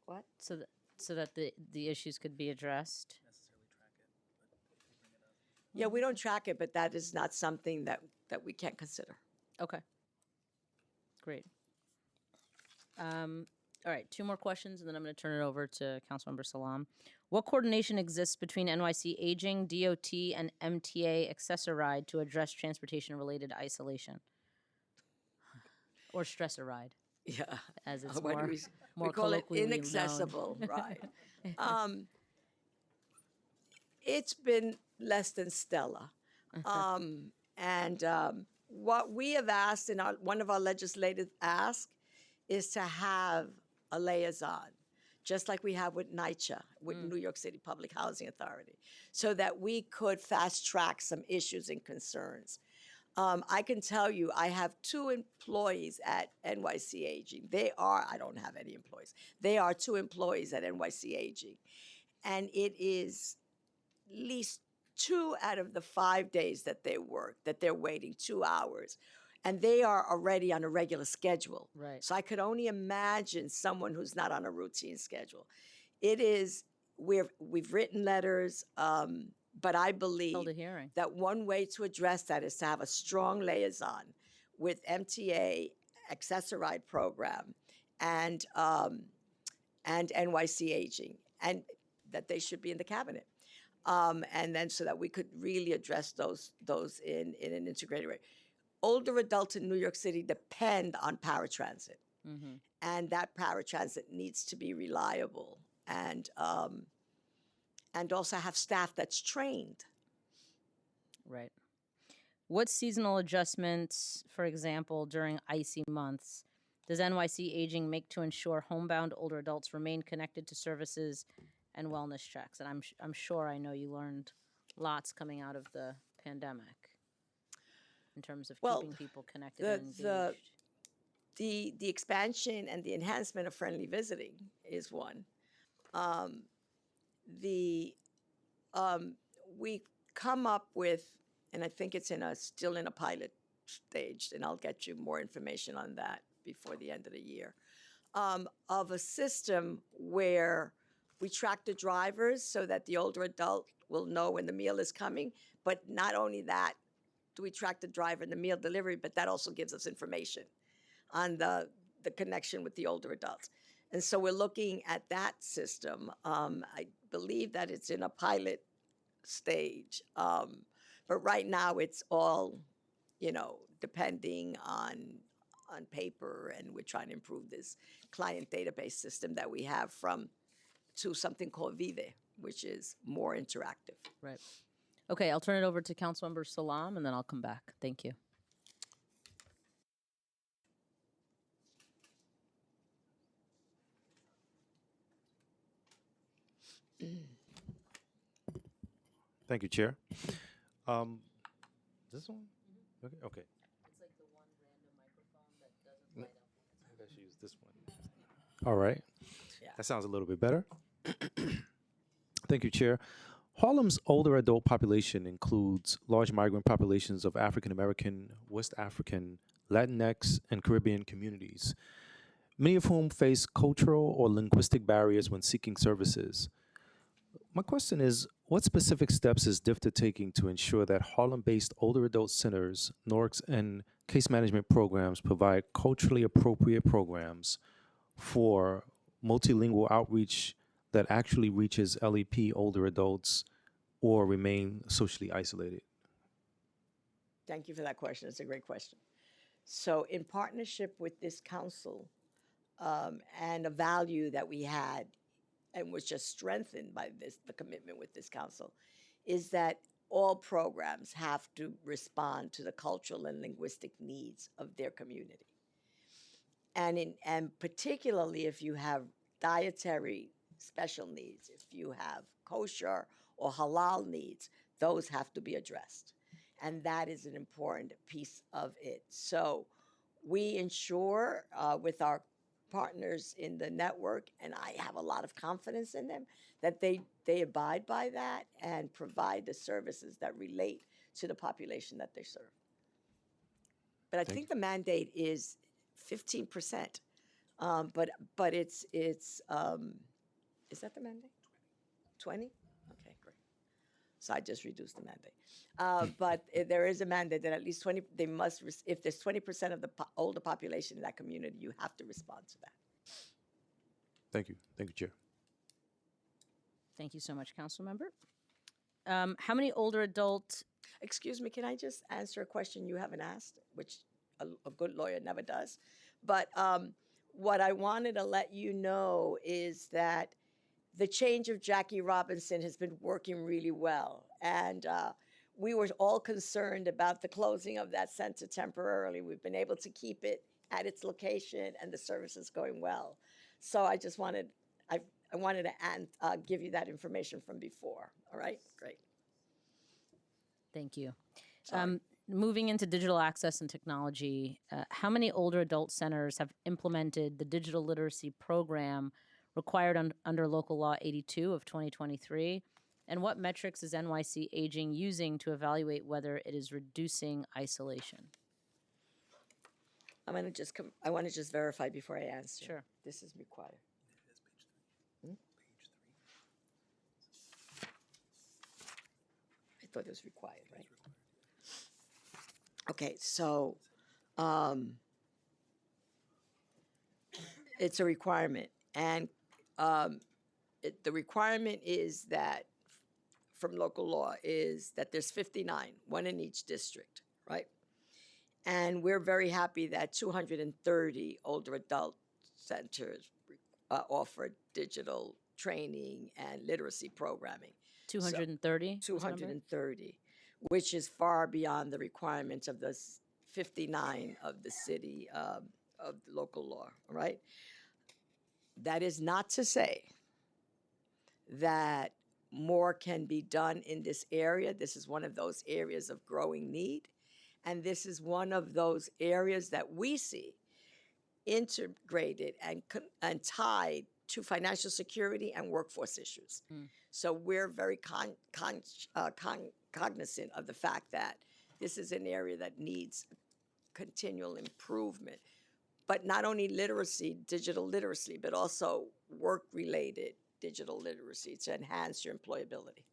What? So that the issues could be addressed? Yeah, we don't track it, but that is not something that we can't consider. Okay. Great. All right, 2 more questions, and then I'm going to turn it over to Councilmember Salam. What coordination exists between NYC Aging, DOT, and MTA Accessoride to address transportation-related isolation? Or stressor ride, Yeah. as it's What do more, we, more we call it colloquially known. inaccessible, right? It's been less than stellar. What we have asked in one of our legislative asks is to have a liaison, just like we have with NYCC, with New York City Public Housing Authority, so that we could fast track some issues and concerns. I can tell you, I have 2 employees at NYC Aging. I don't have any employees. They are 2 employees at NYC Aging. And it is at least 2 out of the 5 days that they work, that they're waiting 2 hours. And they are already on a regular schedule. Right. So I could only imagine someone who's not on a routine schedule. It is, we've written letters, but I believe Held a hearing. that one way to address that is to have a strong liaison with MTA, Accessoride Program, and NYC Aging, and that they should be in the cabinet. And then so that we could really address those in an integrated way. Older adults in New York City depend on paratransit, and that paratransit needs to be reliable and also have staff that's trained. Right. What seasonal adjustments, for example, during icy months, does NYC Aging make to ensure homebound older adults remain connected to services and wellness checks? And I'm sure I know you learned lots coming out of the pandemic in terms of keeping people connected and engaged. The expansion and the enhancement of friendly visiting is one. We come up with, and I think it's still in a pilot stage, and I'll get you more information on that before the end of the year, of a system where we track the drivers so that the older adult will know when the meal is coming. But not only that, do we track the driver and the meal delivery, but that also gives us information on the connection with the older adults. And so we're looking at that system. I believe that it's in a pilot stage. But right now it's all, depending on paper, and we're trying to improve this client database system that we have to something called Vive, which is more interactive. Right. Okay, I'll turn it over to Councilmember Salam, and then I'll come back. Thank you. Thank you, Chair. This one? Okay. Okay. It's like the one random microphone that doesn't light up. I guess use this one. All right. Yeah. That sounds a little bit better. Thank you, Chair. Harlem's older adult population includes large migrant populations of African American, West African, Latinx, and Caribbean communities, many of whom face cultural or linguistic barriers when seeking services. My question is, what specific steps is DIFTA taking to ensure that Harlem-based older adult centers, NORCs, and case management programs provide culturally appropriate programs for multilingual outreach that actually reaches LEP older adults or remain socially isolated? Thank you for that question. It's a great question. So in partnership with this council, and a value that we had and was just strengthened by the commitment with this council, is that all programs have to respond to the cultural and linguistic needs of their community. And particularly if you have dietary special needs, if you have kosher or halal needs, those have to be addressed. And that is an important piece of it. So we ensure with our partners in the network, and I have a lot of confidence in them, that they abide by that and provide the services that relate to the population that they serve. But I think the mandate is 15%. But it's is that the mandate? 20? Okay, great. So I just reduced the mandate. But there is a mandate that at least 20, they must, if there's 20% of the older population in that community, you have to respond to that. Thank you. Thank you, Chair. Thank you so much, Council Member. How many older adult? Excuse me, can I just answer a question you haven't asked, which a good lawyer never does? But what I wanted to let you know is that the change of Jackie Robinson has been working really well. And we were all concerned about the closing of that center temporarily. We've been able to keep it at its location and the service is going well. So I just wanted, I wanted to give you that information from before. All right, great. Thank you. Sorry. Moving into digital access and technology, how many older adult centers have implemented the digital literacy program required under Local Law 82 of 2023? And what metrics is NYC Aging using to evaluate whether it is reducing isolation? I'm gonna just I want to just verify before I answer. Sure. This is required. I thought it was required, right? Okay, so it's a requirement, and the requirement is that from local law is that there's 59, one in each district, right? And we're very happy that 230 older adult centers offer digital training and literacy programming. 230? 230, which is far beyond the requirements of the 59 of the city of the local law, right? That is not to say that more can be done in this area. This is one of those areas of growing need. And this is one of those areas that we see integrated and tied to financial security and workforce issues. So we're very cognizant of the fact that this is an area that needs continual improvement. But not only literacy, digital literacy, but also work-related digital literacy to enhance your employability.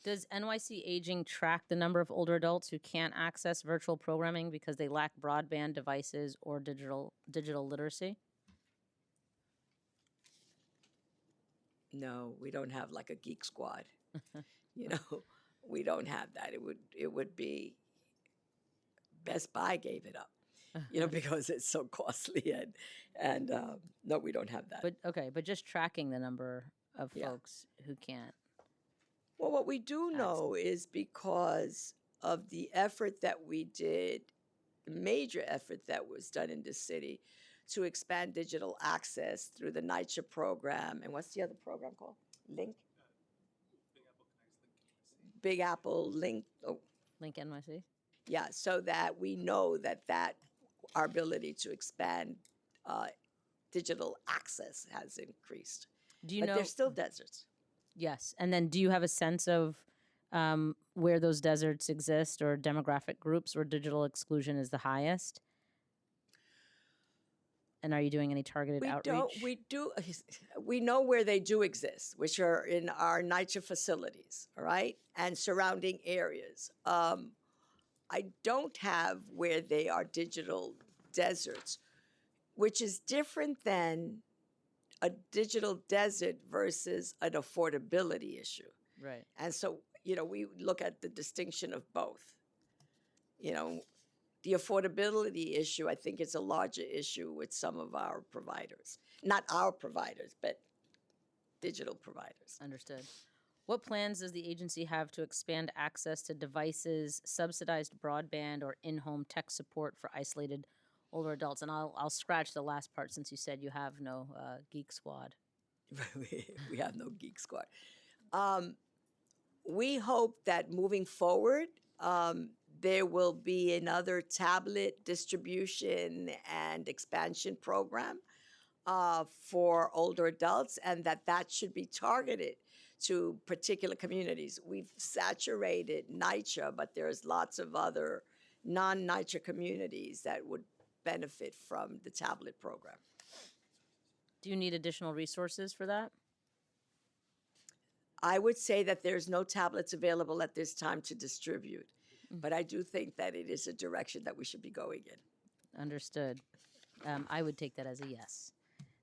Does NYC Aging track the number of older adults who can't access virtual programming because they lack broadband devices or digital literacy? No, we don't have like a geek squad. You know, we don't have that. It would be Best Buy gave it up, you know, because it's so costly and no, we don't have that. But just tracking the number of folks who can't. Well, what we do know is because of the effort that we did, the major effort that was done in this city to expand digital access through the Nycc program. And what's the other program called? Link? Big Apple Link. Oh, Link NYC? yeah, so that we know that our ability to expand digital access has increased. Do you But know? there's still deserts. Yes. And then do you have a sense of where those deserts exist or demographic groups where digital exclusion is the highest? And are you doing any targeted outreach? We know where they do exist, which are in our Nycc facilities, all right, and surrounding areas. I don't have where they are digital deserts, which is different than a digital desert versus an affordability issue. Right. And so, you know, we look at the distinction of both. You know, the affordability issue, I think, is a larger issue with some of our providers. Not our providers, but digital providers. Understood. What plans does the agency have to expand access to devices, subsidized broadband, or in-home tech support for isolated older adults? And I'll scratch the last part since you said you have no geek squad. We have no geek squad. we hope that moving forward, there will be another tablet distribution and expansion program for older adults, and that should be targeted to particular communities. We've saturated NYCC, but there's lots of other non-NYCC communities that would benefit from the tablet program. Do you need additional resources for that? I would say that there's no tablets available at this time to distribute, but I do think that it is a direction that we should be going in. Understood. I would take that as a yes.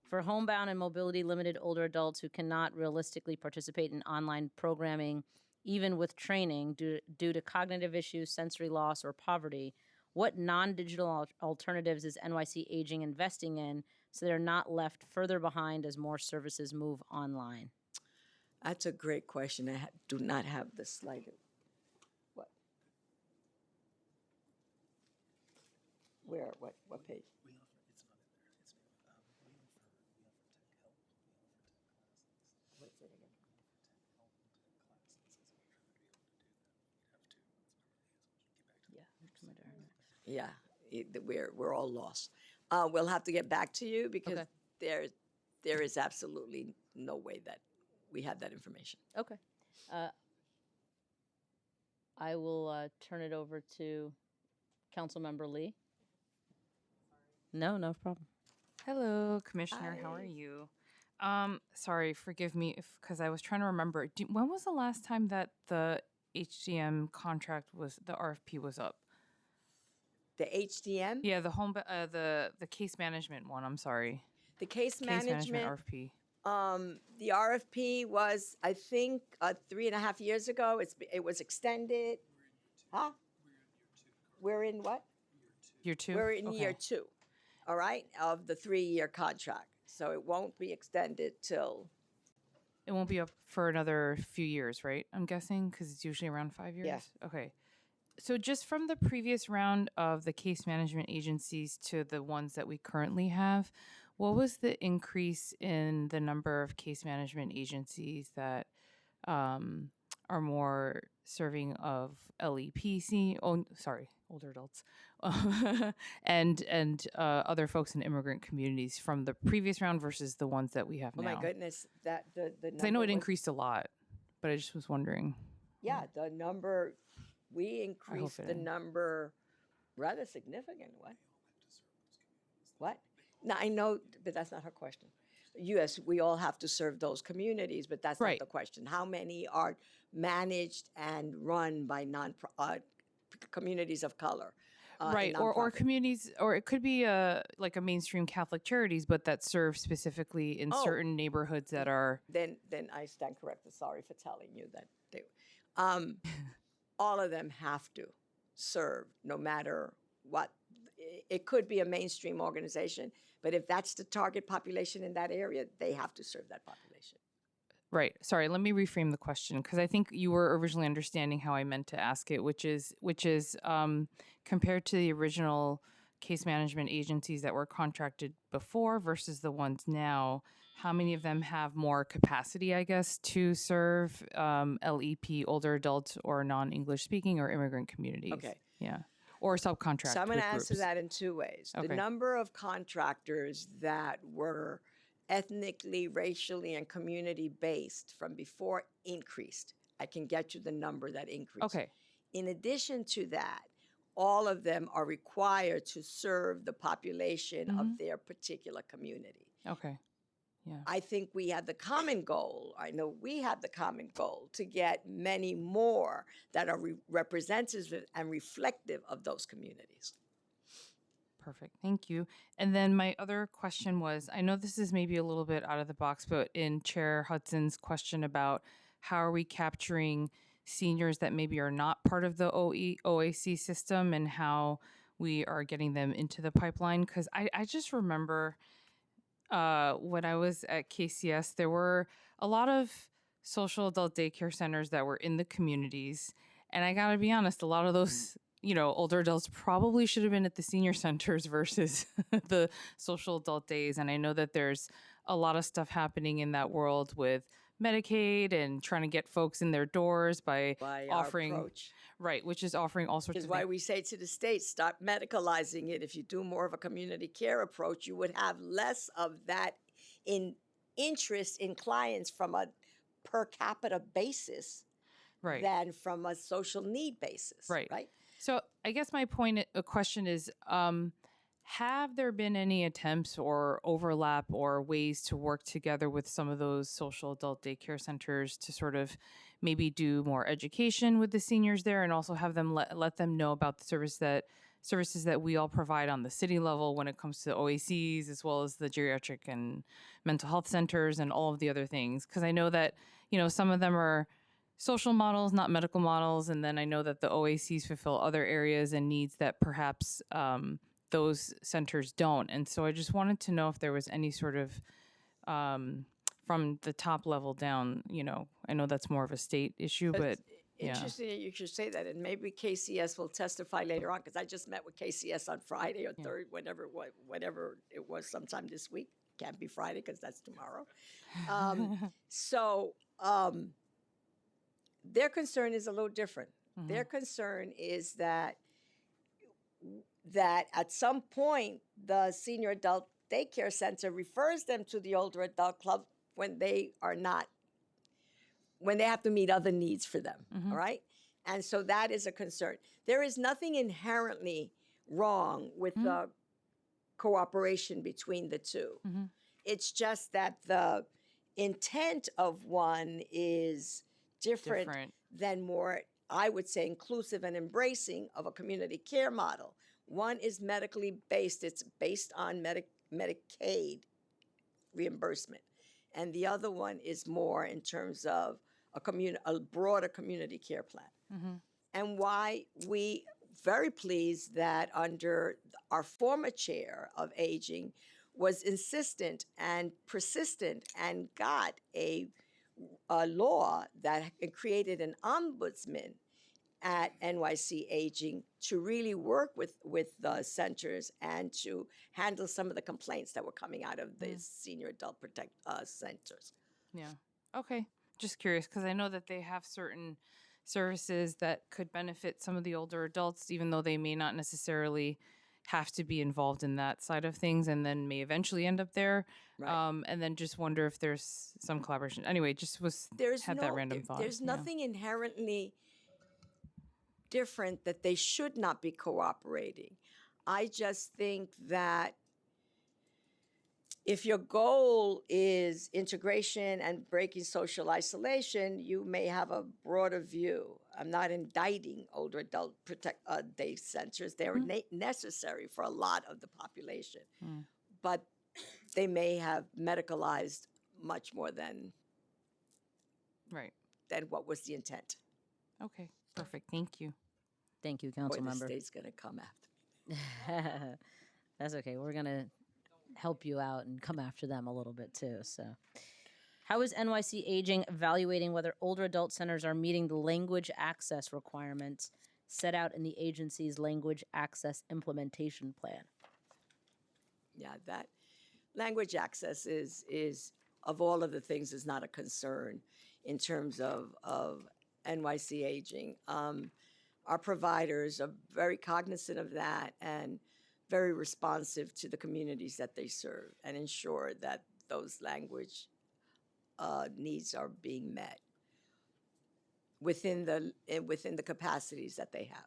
For homebound and mobility limited older adults who cannot realistically participate in online programming, even with training, due to cognitive issues, sensory loss, or poverty, what non-digital alternatives is NYC Aging investing in so they're not left further behind as more services move online? That's a great question. I do not have the slightest. What? Where? What page? What's it again? Yeah. Yeah, we're all lost. We'll have to get back to you because Okay. there is absolutely no way that we have that information. Okay. I will turn it over to Councilmember Lee. No problem. Hello, Commissioner. How are Hi. you? Sorry, forgive me if because I was trying to remember. When was the last time that the HDM contract the RFP was up? The HDM, Yeah, the case management one. I'm sorry, the case case management management. RFP. The RFP was, I think, 3.5 years ago. It was extended. Huh? We're in what? Year 2. We're in year Okay. 2. All right, of the 3-year contract. So it won't be extended till. It won't be up for another few years, right? I'm guessing because it's usually around 5 years. Yeah. Okay. So just from the previous round of the case management agencies to the ones that we currently have, what was the increase in the number of case management agencies that are more serving of LEPC? Oh, sorry, older adults, and other folks in immigrant communities from the previous round versus the ones that we have Oh now. my goodness, that the 'Cause I know number it was- increased a lot, but I just was wondering. Yeah, the number, we increased it the is. number rather significant. What? Now, I know, but that's not her question. Yes, we all have to serve those communities, but that's Right. not the question. How many are managed and run by communities of color? Right, and or nonprofit? communities, or it could be like a mainstream Catholic charities, but that serve specifically in Oh. certain neighborhoods that are. Then I stand corrected. Sorry for telling you that they, all of them have to serve, no matter what. It could be a mainstream organization, but if that's the target population in that area, they have to serve that population. Right. Sorry, let me reframe the question because I think you were originally understanding how I meant to ask it, which is compared to the original case management agencies that were contracted before versus the ones now, how many of them have more capacity, I guess, to serve LEP, older adults, or non-English speaking or immigrant communities? Okay. Yeah. Or subcontract. So I'm going to with answer groups. that in 2 ways. The Okay. number of contractors that were ethnically, racially, and community based from before increased. I can get you the number that increased. Okay. In addition to that, all of them are required to serve the population of their particular community. Okay. Yeah. I think we had the common goal, I know we had the common goal to get many more that are representative and reflective of those communities. Perfect. Thank you. And then my other question was, I know this is maybe a little bit out of the box, but in Chair Hudson's question about how are we capturing seniors that maybe are not part of the OAC system and how we are getting them into the pipeline. Because I just remember when I was at KCS, there were a lot of social adult daycare centers that were in the communities. And I got to be honest, a lot of those, older adults probably should have been at the senior centers versus the social adult days. And I know that there's a lot of stuff happening in that world with Medicaid and trying to get folks in their doors by By our offering, approach. right, which is offering all sorts Which is of why we say to the state, stop medicalizing it. If you do more of a community care approach, you would have less of that in interest in clients from a per capita basis right. than from a social need basis. Right. Right. So I guess my point, a question is, have there been any attempts or overlap or ways to work together with some of those social adult daycare centers to sort of maybe do more education with the seniors there, and also have them let them know about the services that we all provide on the city level when it comes to OACs, as well as the geriatric and mental health centers and all of the other things? Because I know that, some of them are social models, not medical models. And then I know that the OACs fulfill other areas and needs that perhaps those centers don't. And so I just wanted to know if there was any sort of, from the top level down, I know that's more of a state issue, but yeah. Interesting that you should say that, and maybe KCS will testify later on, because I just met with KCS on Friday or third, whenever it was, sometime this week. Can't be Friday because that's tomorrow. Their concern is a little different. Their concern is that at some point the senior adult daycare center refers them to the older adult club when they have to meet other needs for them. All right. And so that is a concern. There is nothing inherently wrong with the cooperation between the two. It's just that the intent of one is different than more, I would say, inclusive and embracing of a community care model. One is medically based. It's based on Medicaid reimbursement. And the other one is more in terms of a broader community care plan. And why we very pleased that under our former chair of aging was insistent and persistent and got a law that created an ombudsman at NYC Aging to really work with the centers and to handle some of the complaints that were coming out of the senior adult centers. Yeah. Okay. Just curious, because I know that they have certain services that could benefit some of the older adults, even though they may not necessarily have to be involved in that side of things, and then may eventually end up there. Right. And then just wonder if there's some collaboration. Anyway, just had that random thought. There's nothing inherently different that they should not be cooperating. I just think that if your goal is integration and breaking social isolation, you may have a broader view. I'm not indicting older adult day centers. They're necessary for a lot of the population. But they may have medicalized much more than what was the intent. Okay, perfect. Thank you. Thank you, Boy, council the member. state's going to come after me. That's okay. We're going to help you out and come after them a little bit too. So, how is NYC Aging evaluating whether older adult centers are meeting the language access requirements set out in the agency's language access implementation plan? Yeah, that language access is of all of the things is not a concern in terms of NYC Aging. Our providers are very cognizant of that and very responsive to the communities that they serve and ensure that those language needs are being met within the capacities that they have.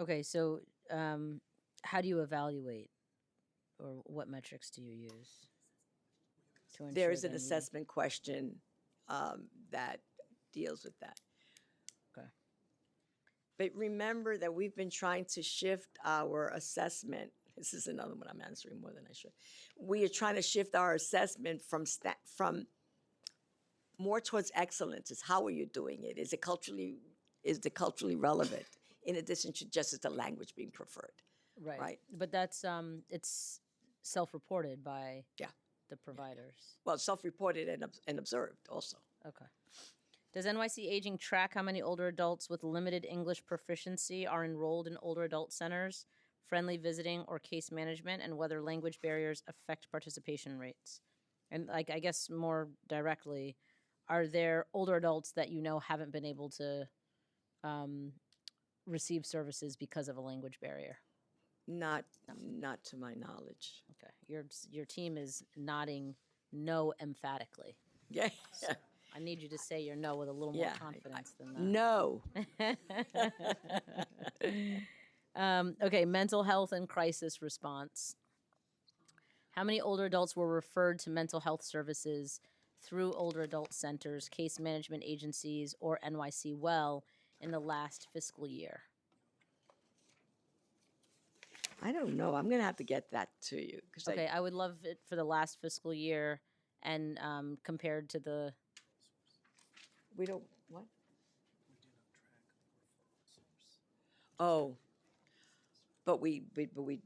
Okay, so how do you evaluate, or what metrics do you use to ensure There is an they're meeting? assessment question that deals with that. Okay. But remember that we've been trying to shift our assessment. This is another one I'm answering more than I should. We are trying to shift our assessment from more towards excellence. Is how are you doing it? Is it culturally relevant? In addition to just the language being preferred. Right. But that's it's self-reported by the providers. Well, self-reported and observed also. Okay. Does NYC Aging track how many older adults with limited English proficiency are enrolled in older adult centers, friendly visiting, or case management, and whether language barriers affect participation rates? And I guess more directly, are there older adults that you know haven't been able to receive services because of a language barrier? Not to my knowledge. Okay, your team is nodding no emphatically. Yeah. I need you to say your no with a little more Yeah. confidence than that. No. Okay, mental health and crisis response. How many older adults were referred to mental health services through older adult centers, case management agencies, or NYC Well in the last fiscal year? I don't know. I'm gonna have to get that to you because Okay, I would love it for the last fiscal year and compared to the. we don't what? Oh, but we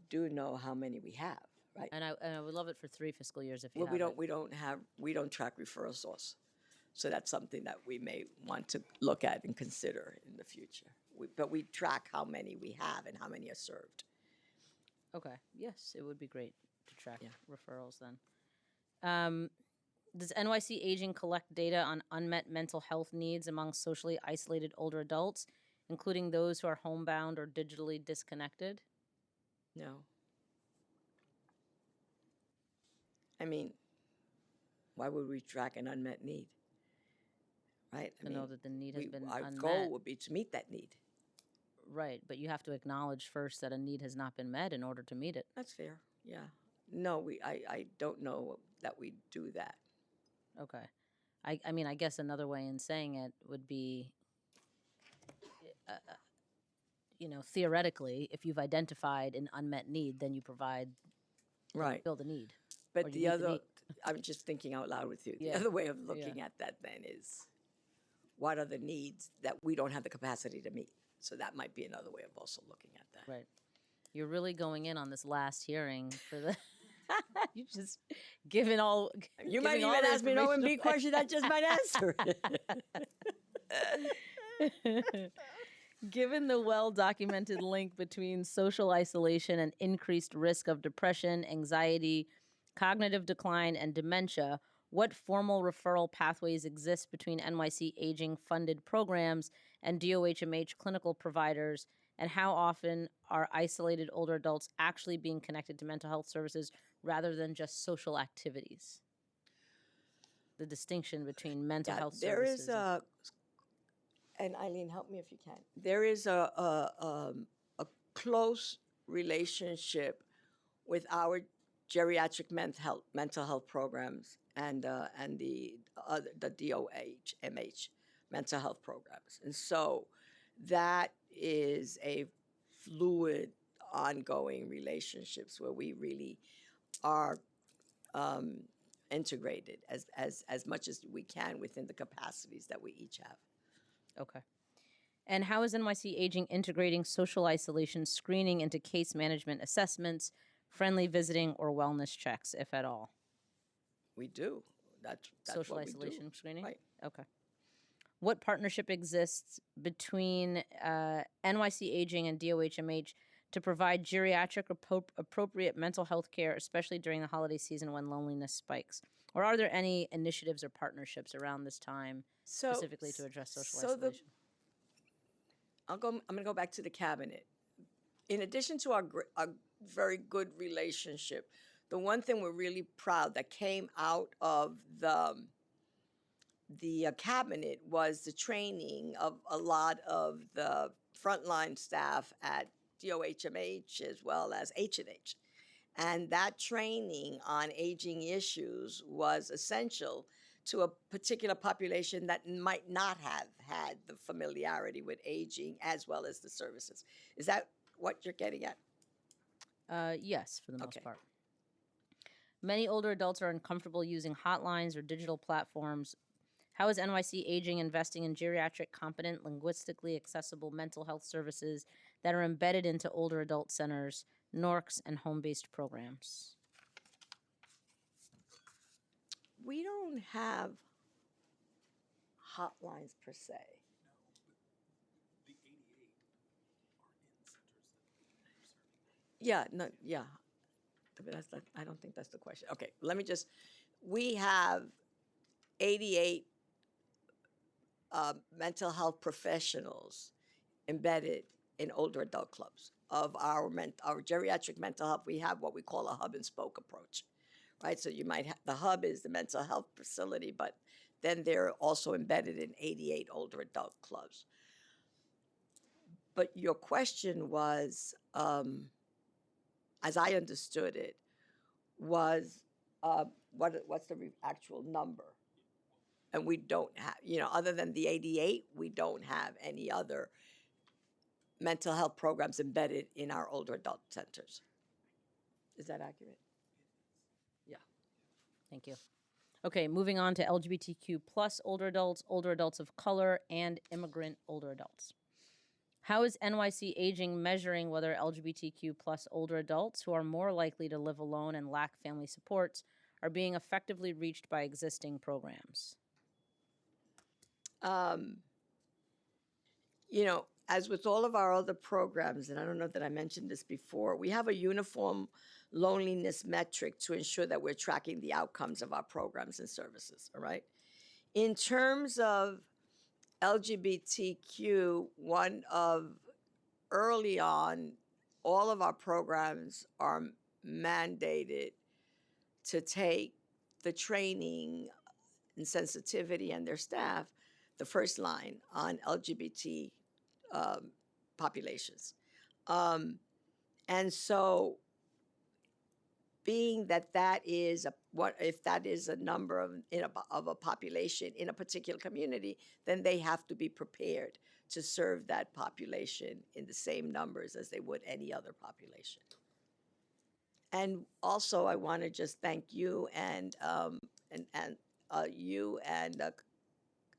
do know how many we have, right? And I would love it for 3 fiscal years if you Well, have it. we don't track referral source, so that's something that we may want to look at and consider in the future. But we track how many we have and how many are served. Okay. Yes, it would be great to track Yeah. referrals then. Does NYC Aging collect data on unmet mental health needs among socially isolated older adults, including those who are homebound or digitally disconnected? No. I mean, why would we track an unmet need? Right? To know that the need has been our unmet. goal would be to meet that need. Right, but you have to acknowledge first that a need has not been met in order to meet it. That's fair. Yeah. No, I don't know that we do that. Okay. I mean, I guess another way in saying it would be, theoretically, if you've identified an unmet need, then you provide, Right. fill the need. But or you the meet the other, need. I'm just thinking out loud with you. The Yeah. other way of looking at that then is what are the needs that we don't have the capacity to meet? So that might be another way of also looking at that. Right. You're really going in on this last hearing for the. You just giving all. You might giving all even the ask me an information OMB question I just might answer. Given the well documented link between social isolation and increased risk of depression, anxiety, cognitive decline, and dementia, what formal referral pathways exist between NYC Aging funded programs and DOHMH clinical providers? And how often are isolated older adults actually being connected to mental health services rather than just social activities? The distinction between mental health there services. is a, and Eileen, help me if you can. There is a close relationship with our geriatric mental health programs and the DOHMH mental health programs, and so that is a fluid, ongoing relationships where we really are integrated as much as we can within the capacities that we each have. Okay. And how is NYC Aging integrating social isolation screening into case management assessments, friendly visiting, or wellness checks, if at all? We do. That's Social what we isolation do. screening? Right. Okay. What partnership exists between NYC Aging and DOHMH to provide geriatric appropriate mental health care, especially during the holiday season when loneliness spikes? Or are there any initiatives or partnerships around this time specifically to address social isolation? I'm going to go back to the cabinet. In addition to our very good relationship, the one thing we're really proud that came out of the cabinet was the training of a lot of the frontline staff at DOHMH as well as H&H. And that training on aging issues was essential to a particular population that might not have had the familiarity with aging as well as the services. Is that what you're getting at? Yes, for the most Okay. part. Many older adults are uncomfortable using hotlines or digital platforms. How is NYC Aging investing in geriatric competent, linguistically accessible mental health services that are embedded into older adult centers, NORCs, and home-based programs? We don't have hotlines per se. Yeah, no, yeah. But that's not, I don't think that's the question. Okay, let me just, we have 88 mental health professionals embedded in older adult clubs. Of our geriatric mental health, we have what we call a hub and spoke approach, right? So you might have the hub is the mental health facility, but then they're also embedded in 88 older adult clubs. But your question was, as I understood it, was what's the actual number? And we don't have, other than the 88, we don't have any other mental health programs embedded in our older adult centers. Is that accurate? Yeah. Thank you. Okay, moving on to LGBTQ plus older adults of color, and immigrant older adults. How is NYC Aging measuring whether LGBTQ plus older adults who are more likely to live alone and lack family supports are being effectively reached by existing programs? As with all of our other programs, and I don't know that I mentioned this before, we have a uniform loneliness metric to ensure that we're tracking the outcomes of our programs and services, all right? In terms of LGBTQ, early on, all of our programs are mandated to take the training and sensitivity and their staff, the first line on LGBT populations. And so being that is if that is a number of a population in a particular community, then they have to be prepared to serve that population in the same numbers as they would any other population. And also, I want to just thank you and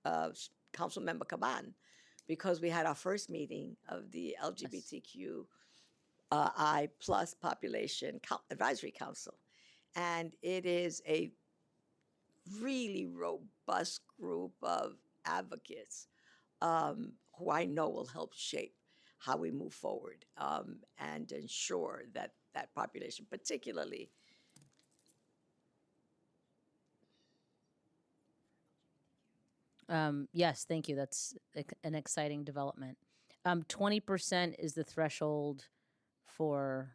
Councilmember Caban, because we had our first meeting of the LGBTQ I plus population advisory council, and it is a really robust group of advocates who I know will help shape how we move forward and ensure that that population, particularly. Yes, thank you. That's an exciting development. 20% is the threshold for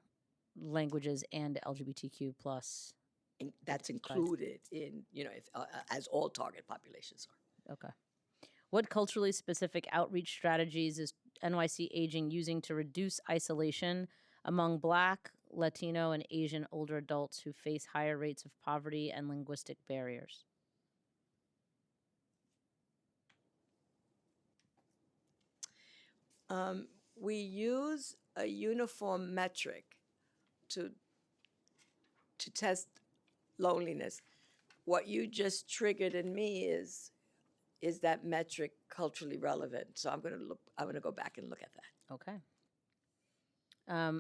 languages and LGBTQ plus. That's included in, as all target populations are. Okay. What culturally specific outreach strategies is NYC Aging using to reduce isolation among Black, Latino, and Asian older adults who face higher rates of poverty and linguistic barriers? We use a uniform metric to test loneliness. What you just triggered in me is that metric culturally relevant? So I'm going to go back and look at that. Okay.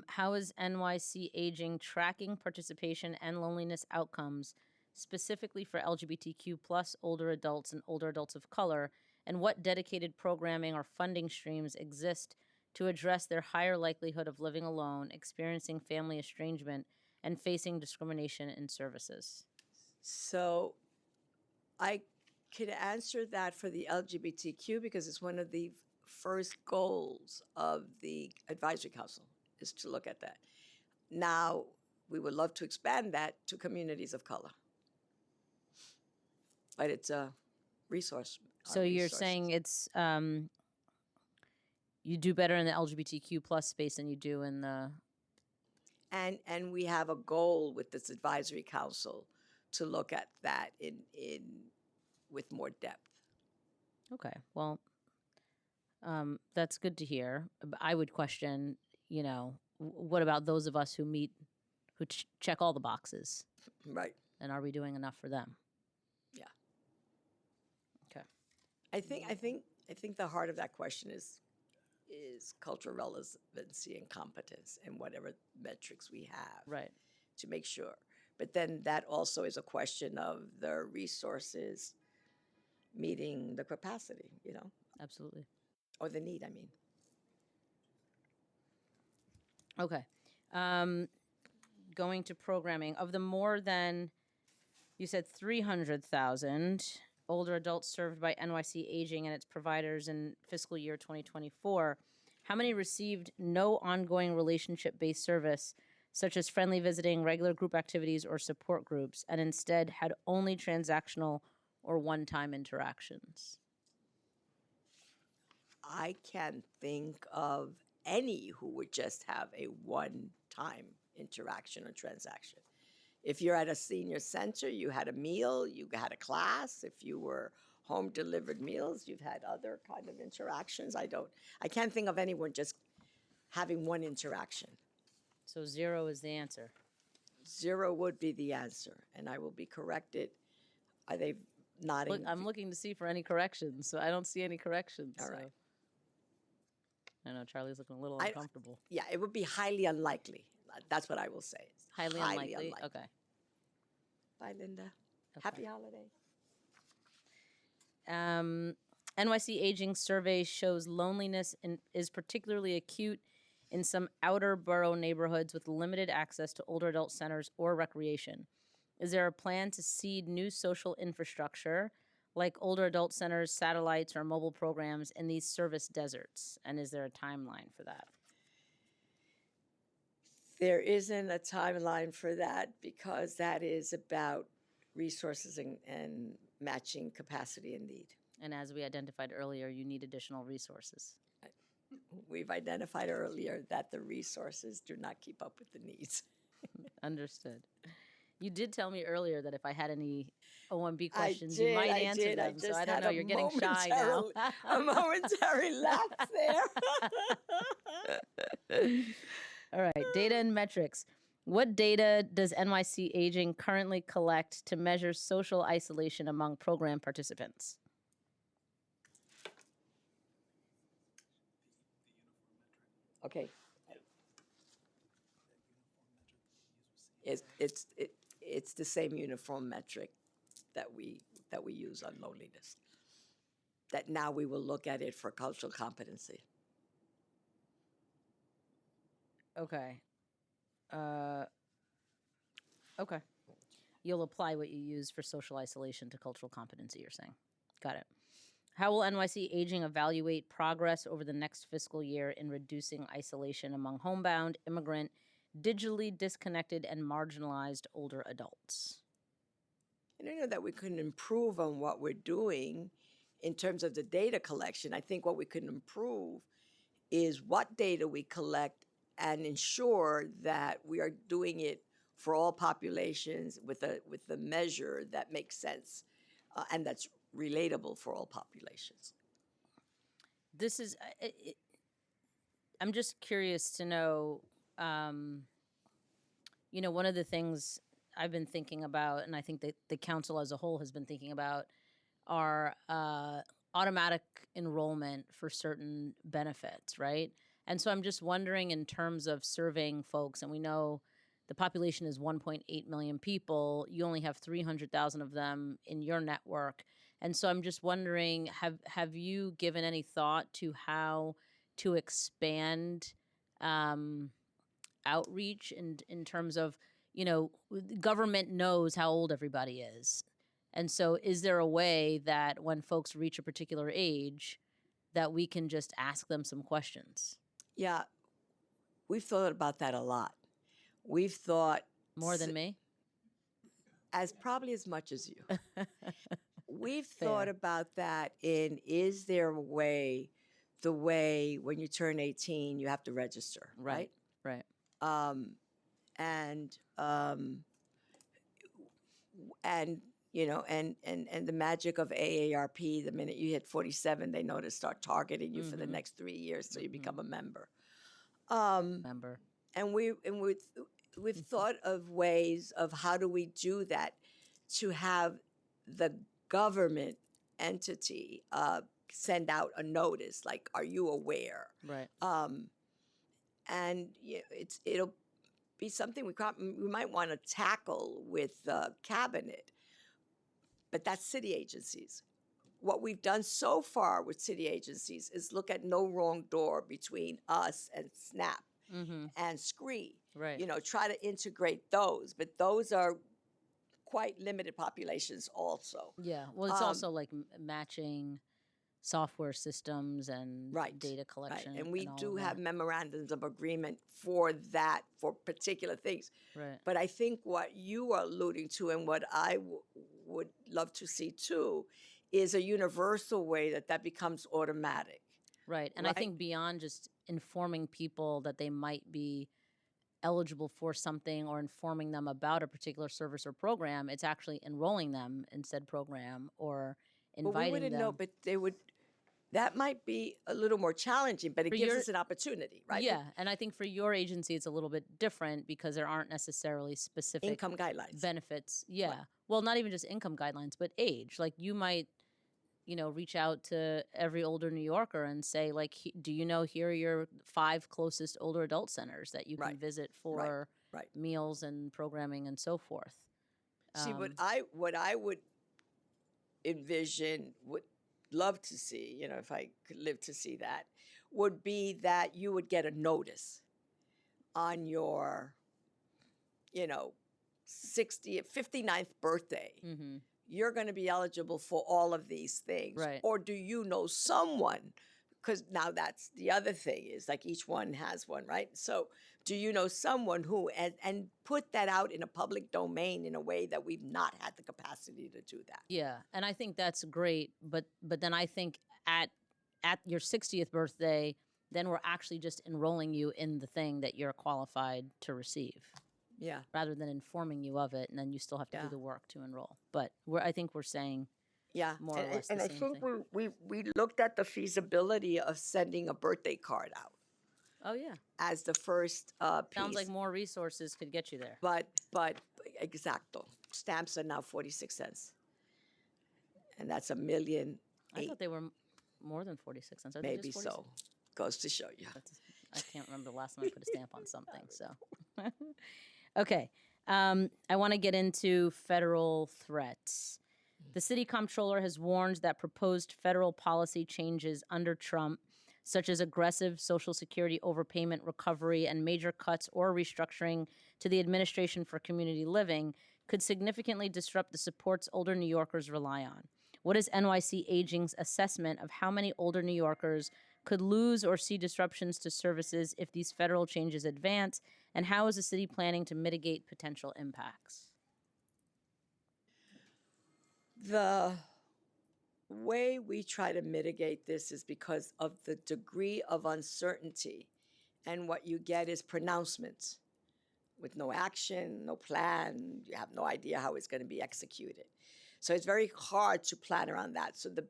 How is NYC Aging tracking participation and loneliness outcomes specifically for LGBTQ plus older adults and older adults of color, and what dedicated programming or funding streams exist to address their higher likelihood of living alone, experiencing family estrangement, and facing discrimination in services? So I could answer that for the LGBTQ because it's one of the first goals of the advisory council is to look at that. Now, we would love to expand that to communities of color. But it's a resource. So you're saying it's you do better in the LGBTQ plus space than you do in the. And we have a goal with this advisory council to look at that in with more depth. Okay, well, that's good to hear. I would question, what about those of us who check all the boxes? Right. And are we doing enough for them? Yeah. Okay. I think the heart of that question is cultural relevancy and competence and whatever metrics we have. Right. To make sure. But then that also is a question of the resources meeting the capacity, Absolutely. or the need, I mean. Okay. Going to programming. Of the more than, you said 300,000 older adults served by NYC Aging and its providers in fiscal year 2024, how many received no ongoing relationship-based service, such as friendly visiting, regular group activities, or support groups, and instead had only transactional or one-time interactions? I can't think of any who would just have a one-time interaction or transaction. If you're at a senior center, you had a meal, you had a class. If you were home delivered meals, you've had other kind of interactions. I can't think of anyone just having one interaction. So 0 is the answer. 0 would be the answer, and I will be corrected. Are they nodding? Look, I'm looking to see for any corrections, so I don't see any corrections. All so. right. I know Charlie's looking a little I- uncomfortable. Yeah, it would be highly unlikely. That's what I will say. Highly unlikely. Okay. Bye, Linda. Okay. Happy holiday. NYC Aging survey shows loneliness is particularly acute in some outer borough neighborhoods with limited access to older adult centers or recreation. Is there a plan to seed new social infrastructure like older adult centers, satellites, or mobile programs in these service deserts? And is there a timeline for that? There isn't a timeline for that because that is about resources and matching capacity and need. And as we identified earlier, you need additional resources. We've identified earlier that the resources do not keep up with the needs. Understood. You did tell me earlier that if I had any OMB I questions, did, you might I answer did. I them. So just I don't had know. a You're getting shy now. a momentary lapse there. All right. Data and metrics. What data does NYC Aging currently collect to measure social isolation among program participants? Okay. It's the same uniform metric that we use on loneliness. That now we will look at it for cultural competency. Okay. Okay. You'll apply what you use for social isolation to cultural competency, you're saying. Got it. How will NYC Aging evaluate progress over the next fiscal year in reducing isolation among homebound, immigrant, digitally disconnected, and marginalized older adults? I don't know that we couldn't improve on what we're doing in terms of the data collection. I think what we can improve is what data we collect and ensure that we are doing it for all populations with a measure that makes sense and that's relatable for all populations. This is, I'm just curious to know, one of the things I've been thinking about, and I think that the council as a whole has been thinking about, are automatic enrollment for certain benefits, right? And so I'm just wondering, in terms of surveying folks, and we know the population is 1.8 million people, you only have 300,000 of them in your network. And so I'm just wondering, have you given any thought to how to expand outreach in terms of, the government knows how old everybody is. And so is there a way that when folks reach a particular age that we can just ask them some questions? Yeah, we've thought about that a lot. We've thought More than me? probably as much as you. We've thought about that is there a way, the way when you turn 18, you have to register, right? Right. And the magic of AARP, the minute you hit 47, they know to start targeting you for the next 3 years, so you become a member. Member. And we've thought of ways of how do we do that to have the government entity send out a notice like, "Are you aware?" Right. And it'll be something we might want to tackle with the cabinet, but that's city agencies. What we've done so far with city agencies is look at no wrong door between us and SNAP and SCREE. Right. Try to integrate those, but those are quite limited populations also. Yeah. Well, it's Um, also like matching software systems and Right, data right. collection And we all do of have that. memorandums of agreement for that, for particular things. Right. But I think what you are alluding to and what I would love to see too is a universal way that that becomes automatic. Right. And I Right. think beyond just informing people that they might be eligible for something or informing them about a particular service or program, it's actually enrolling them in said program or Well, we inviting wouldn't know, them. but they would, that might be a little more challenging, but it For gives your- us an opportunity, right? Yeah. And I think for your agency, it's a little bit different because there aren't necessarily specific Income guidelines. benefits. Yeah. Well, not even just income guidelines, but age. Like you might, reach out to every older New Yorker and say, like, do you know here are your 5 closest older adult centers that you can Right, visit for right. meals and programming and so forth. See, Um, what I would envision, would love to see, if I could live to see that, would be that you would get a notice on your, 60th, 59th birthday. mhm. You're going to be eligible for all of these things. Right. Or do you know someone? Because now that's the other thing is like each one has one, right? So do you know someone who, and put that out in a public domain in a way that we've not had the capacity to do that? Yeah, and I think that's great, but then I think at your 60th birthday, then we're actually just enrolling you in the thing that you're qualified to receive, Yeah. rather than informing you of it, and then you still have to Yeah. do the work to enroll. But I think we're saying Yeah, more or less and the I same think thing. we looked at the feasibility of sending a birthday card out Oh yeah, as the first piece. sounds like more resources could get you there. But exacto, stamps are now 46 cents, and that's a million I eight, thought they were more than 46 cents. Are they maybe just 46? so. Goes to show you. I can't remember the last time I put a stamp on something. So, okay. I want to get into federal threats. The city comptroller has warned that proposed federal policy changes under Trump, such as aggressive Social Security overpayment recovery and major cuts or restructuring to the Administration for Community Living, could significantly disrupt the supports older New Yorkers rely on. What is NYC Aging's assessment of how many older New Yorkers could lose or see disruptions to services if these federal changes advance, and how is the city planning to mitigate potential impacts? The way we try to mitigate this is because of the degree of uncertainty, and what you get is pronouncements with no action, no plan. You have no idea how it's going to be executed. So it's very hard to plan around that. So the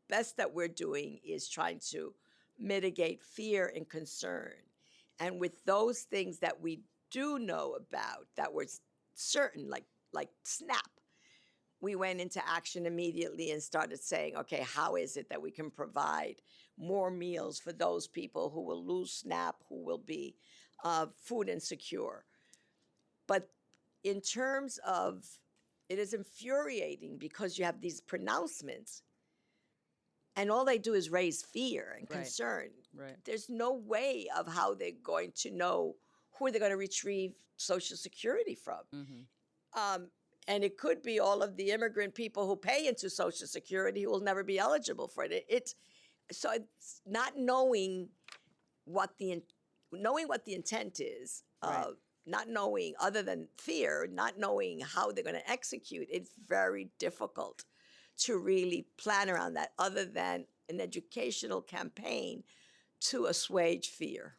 best that we're doing is trying to mitigate fear and concern. And with those things that we do know about that were certain, like SNAP, we went into action immediately and started saying, okay, how is it that we can provide more meals for those people who will lose SNAP, who will be food insecure? But in terms of, it is infuriating because you have these pronouncements and all they do is raise fear and Right. concern. Right. There's no way of how they're going to know who they're going to retrieve Social Security from. Mm-hmm. And it could be all of the immigrant people who pay into Social Security who will never be eligible for it. It's not knowing what the intent is, Right. not knowing, other than fear, not knowing how they're going to execute. It's very difficult to really plan around that, other than an educational campaign to assuage fear.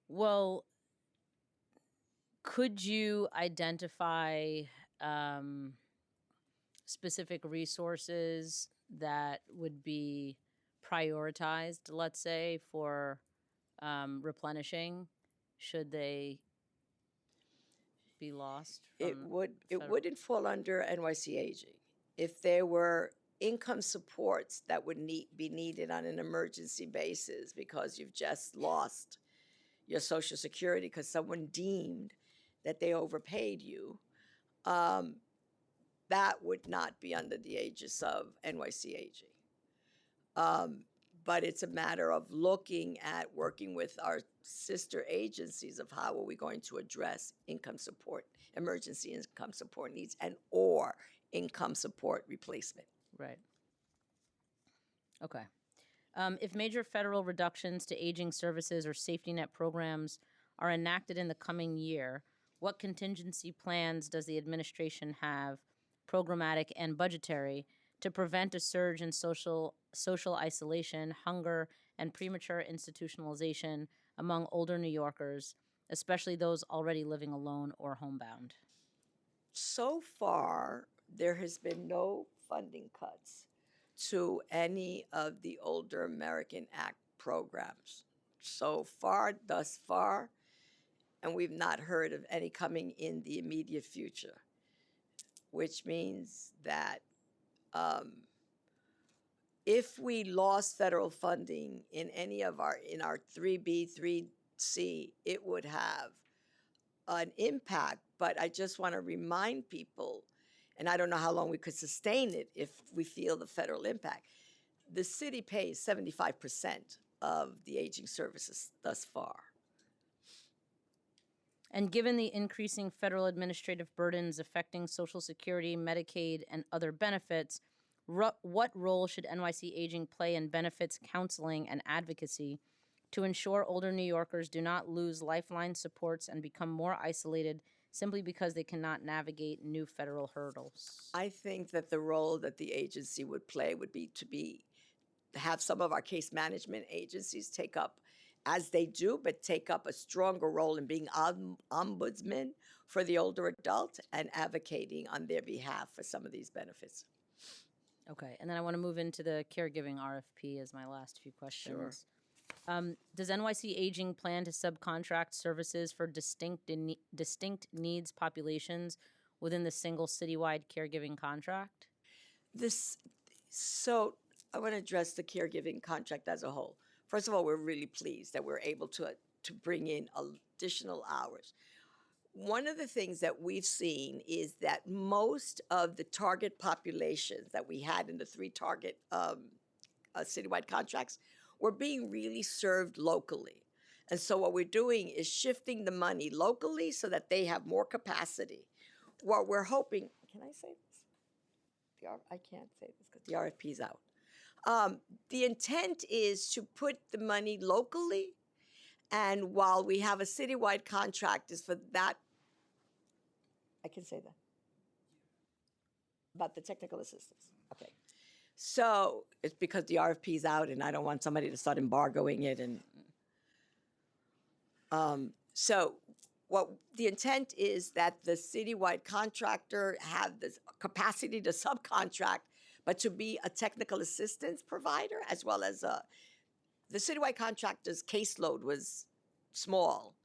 Well, could you identify specific resources that would be prioritized, let's say, for replenishing should they be lost? It from federal- wouldn't fall under NYC Aging. If there were income supports that would be needed on an emergency basis because you've just lost your Social Security because someone deemed that they overpaid you, that would not be under the aegis of NYC Aging. But it's a matter of looking at working with our sister agencies of how are we going to address income support, emergency income support needs, and or income support replacement. Right. Okay. If major federal reductions to aging services or safety net programs are enacted in the coming year, what contingency plans does the administration have, programmatic and budgetary, to prevent a surge in social isolation, hunger, and premature institutionalization among older New Yorkers, especially those already living alone or homebound? So far, there has been no funding cuts to any of the Older American Act programs. So far, thus far, and we've not heard of any coming in the immediate future, which means that if we lost federal funding in any of our 3B, 3C, it would have an impact. But I just want to remind people, and I don't know how long we could sustain it if we feel the federal impact. The city pays 75% of the aging services thus far. And given the increasing federal administrative burdens affecting Social Security, Medicaid, and other benefits, what role should NYC Aging play in benefits counseling and advocacy to ensure older New Yorkers do not lose lifeline supports and become more isolated simply because they cannot navigate new federal hurdles? I think that the role that the agency would play would be to have some of our case management agencies take up, as they do, but take up a stronger role in being ombudsmen for the older adult and advocating on their behalf for some of these benefits. Okay, and then I want to move into the caregiving RFP as my last few questions. Does NYC Aging plan to subcontract services for distinct needs populations within the single citywide caregiving contract? So I want to address the caregiving contract as a whole. First of all, we're really pleased that we're able to bring in additional hours. One of the things that we've seen is that most of the target populations that we had in the 3 target citywide contracts were being really served locally. And so what we're doing is shifting the money locally so that they have more capacity. What we're hoping, can I say this? I can't say this because the RFP is out. The intent is to put the money locally, and while we have a citywide contract is for that, I can say that, about the technical assistance. Okay. So it's because the RFP is out and I don't want somebody to start embargoing it. And so what the intent is that the citywide contractor have the capacity to subcontract, but to be a technical assistance provider, as well as the citywide contractor's caseload was small.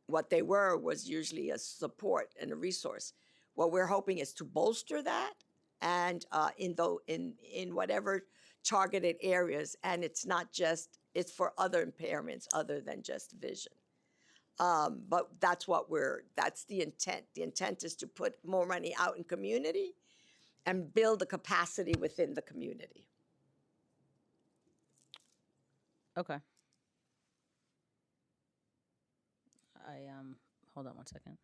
What they were was usually a support and a resource. What we're hoping is to bolster that, and in whatever targeted areas, and it's not just, it's for other impairments other than just vision. But that's the intent. The intent is to put more money out in community and build the capacity within the community. Okay. Hold on one second.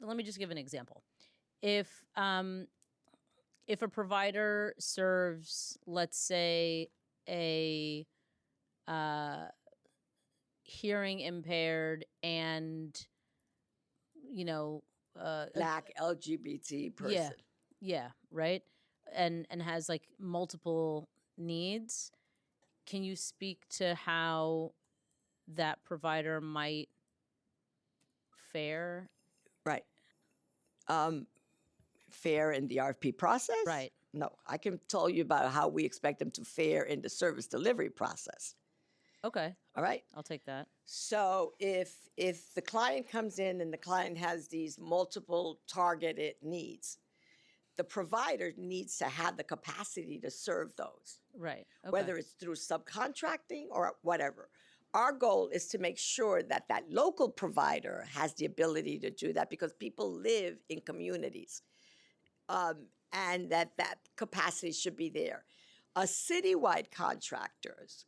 Let me just give an example. If a provider serves, let's say, a hearing impaired and Black LGBT person. yeah, right, and has like multiple needs, can you speak to how that provider might fare? Right. Fare in the RFP process? Right. No, I can tell you about how we expect them to fare in the service delivery process. Okay, All right. I'll take that. So if the client comes in and the client has these multiple targeted needs, the provider needs to have the capacity to serve those, Right. Okay. whether it's through subcontracting or whatever. our goal is to make sure that that local provider has the ability to do that because people live in communities, and that capacity should be there. A citywide contractors,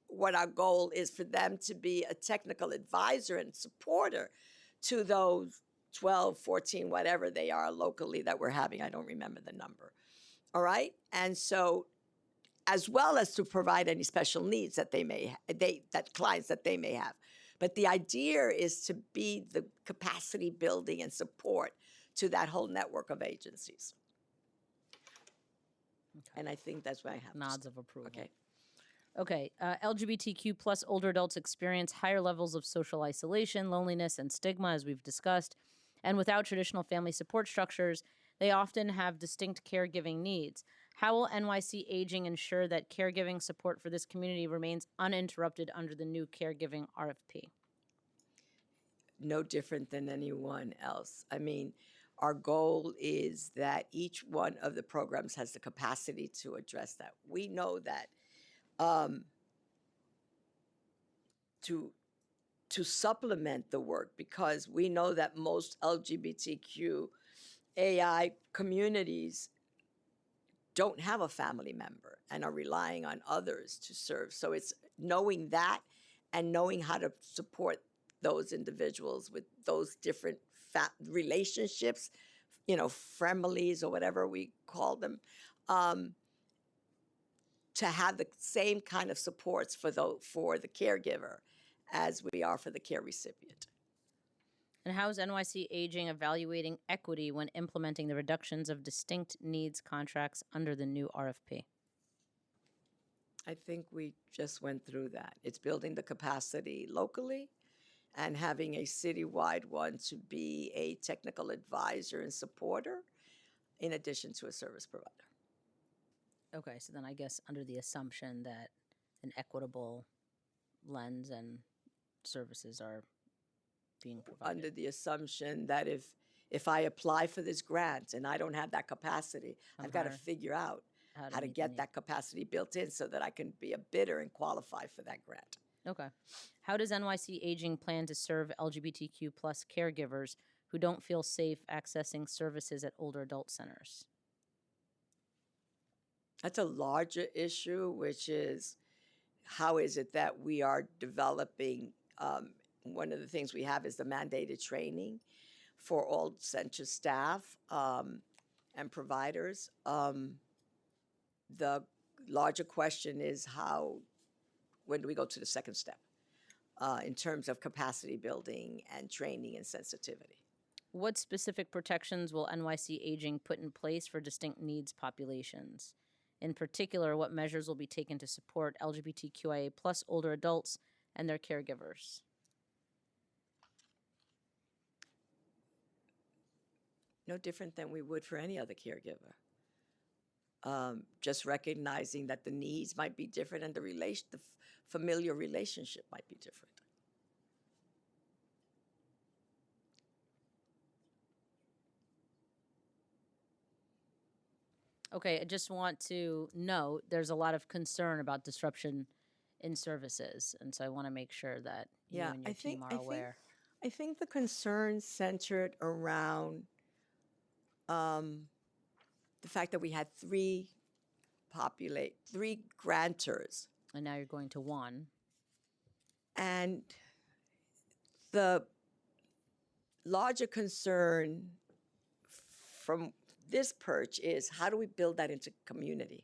what our goal is for them to be a technical advisor and supporter to those 12, 14, whatever they are locally that we're having. I don't remember the number. All right? And so, as well as to provide any special needs that that clients that they may have. But the idea is to be the capacity building and support to that whole network of agencies. And I think that's what I have. Nods of approval. Okay. Okay, LGBTQ plus older adults experience higher levels of social isolation, loneliness, and stigma, as we've discussed. And without traditional family support structures, they often have distinct caregiving needs. How will NYC Aging ensure that caregiving support for this community remains uninterrupted under the new caregiving RFP? No different than anyone else. I mean, our goal is that each one of the programs has the capacity to address that. We know that to supplement the work, because we know that most LGBTQ AI communities don't have a family member and are relying on others to serve. So it's knowing that and knowing how to support those individuals with those different relationships, families or whatever we call them, to have the same kind of supports for the caregiver as we are for the care recipient. And how is NYC Aging evaluating equity when implementing the reductions of distinct needs contracts under the new RFP? I think we just went through that. It's building the capacity locally and having a citywide one to be a technical advisor and supporter in addition to a service provider. Okay, so then I guess under the assumption that an equitable lens and services are being provided. Under the assumption that if I apply for this grant and I don't have that capacity, I've got to figure out how to meet the get need. that capacity built in so that I can be a bidder and qualify for that grant. Okay. How does NYC Aging plan to serve LGBTQ plus caregivers who don't feel safe accessing services at older adult centers? That's a larger issue, which is how is it that we are developing, one of the things we have is the mandated training for all center staff and providers. The larger question is when do we go to the second step in terms of capacity building and training and sensitivity? What specific protections will NYC Aging put in place for distinct needs populations? In particular, what measures will be taken to support LGBTQIA plus older adults and their caregivers? No different than we would for any other caregiver. Just recognizing that the needs might be different and the familiar relationship might be different. Okay, I just want to note there's a lot of concern about disruption in services, and so I want to make sure that you and your team are aware. I think the concern centered around the fact that we had three grantors. And now you're going to one. And the larger concern from this perch is how do we build that into community?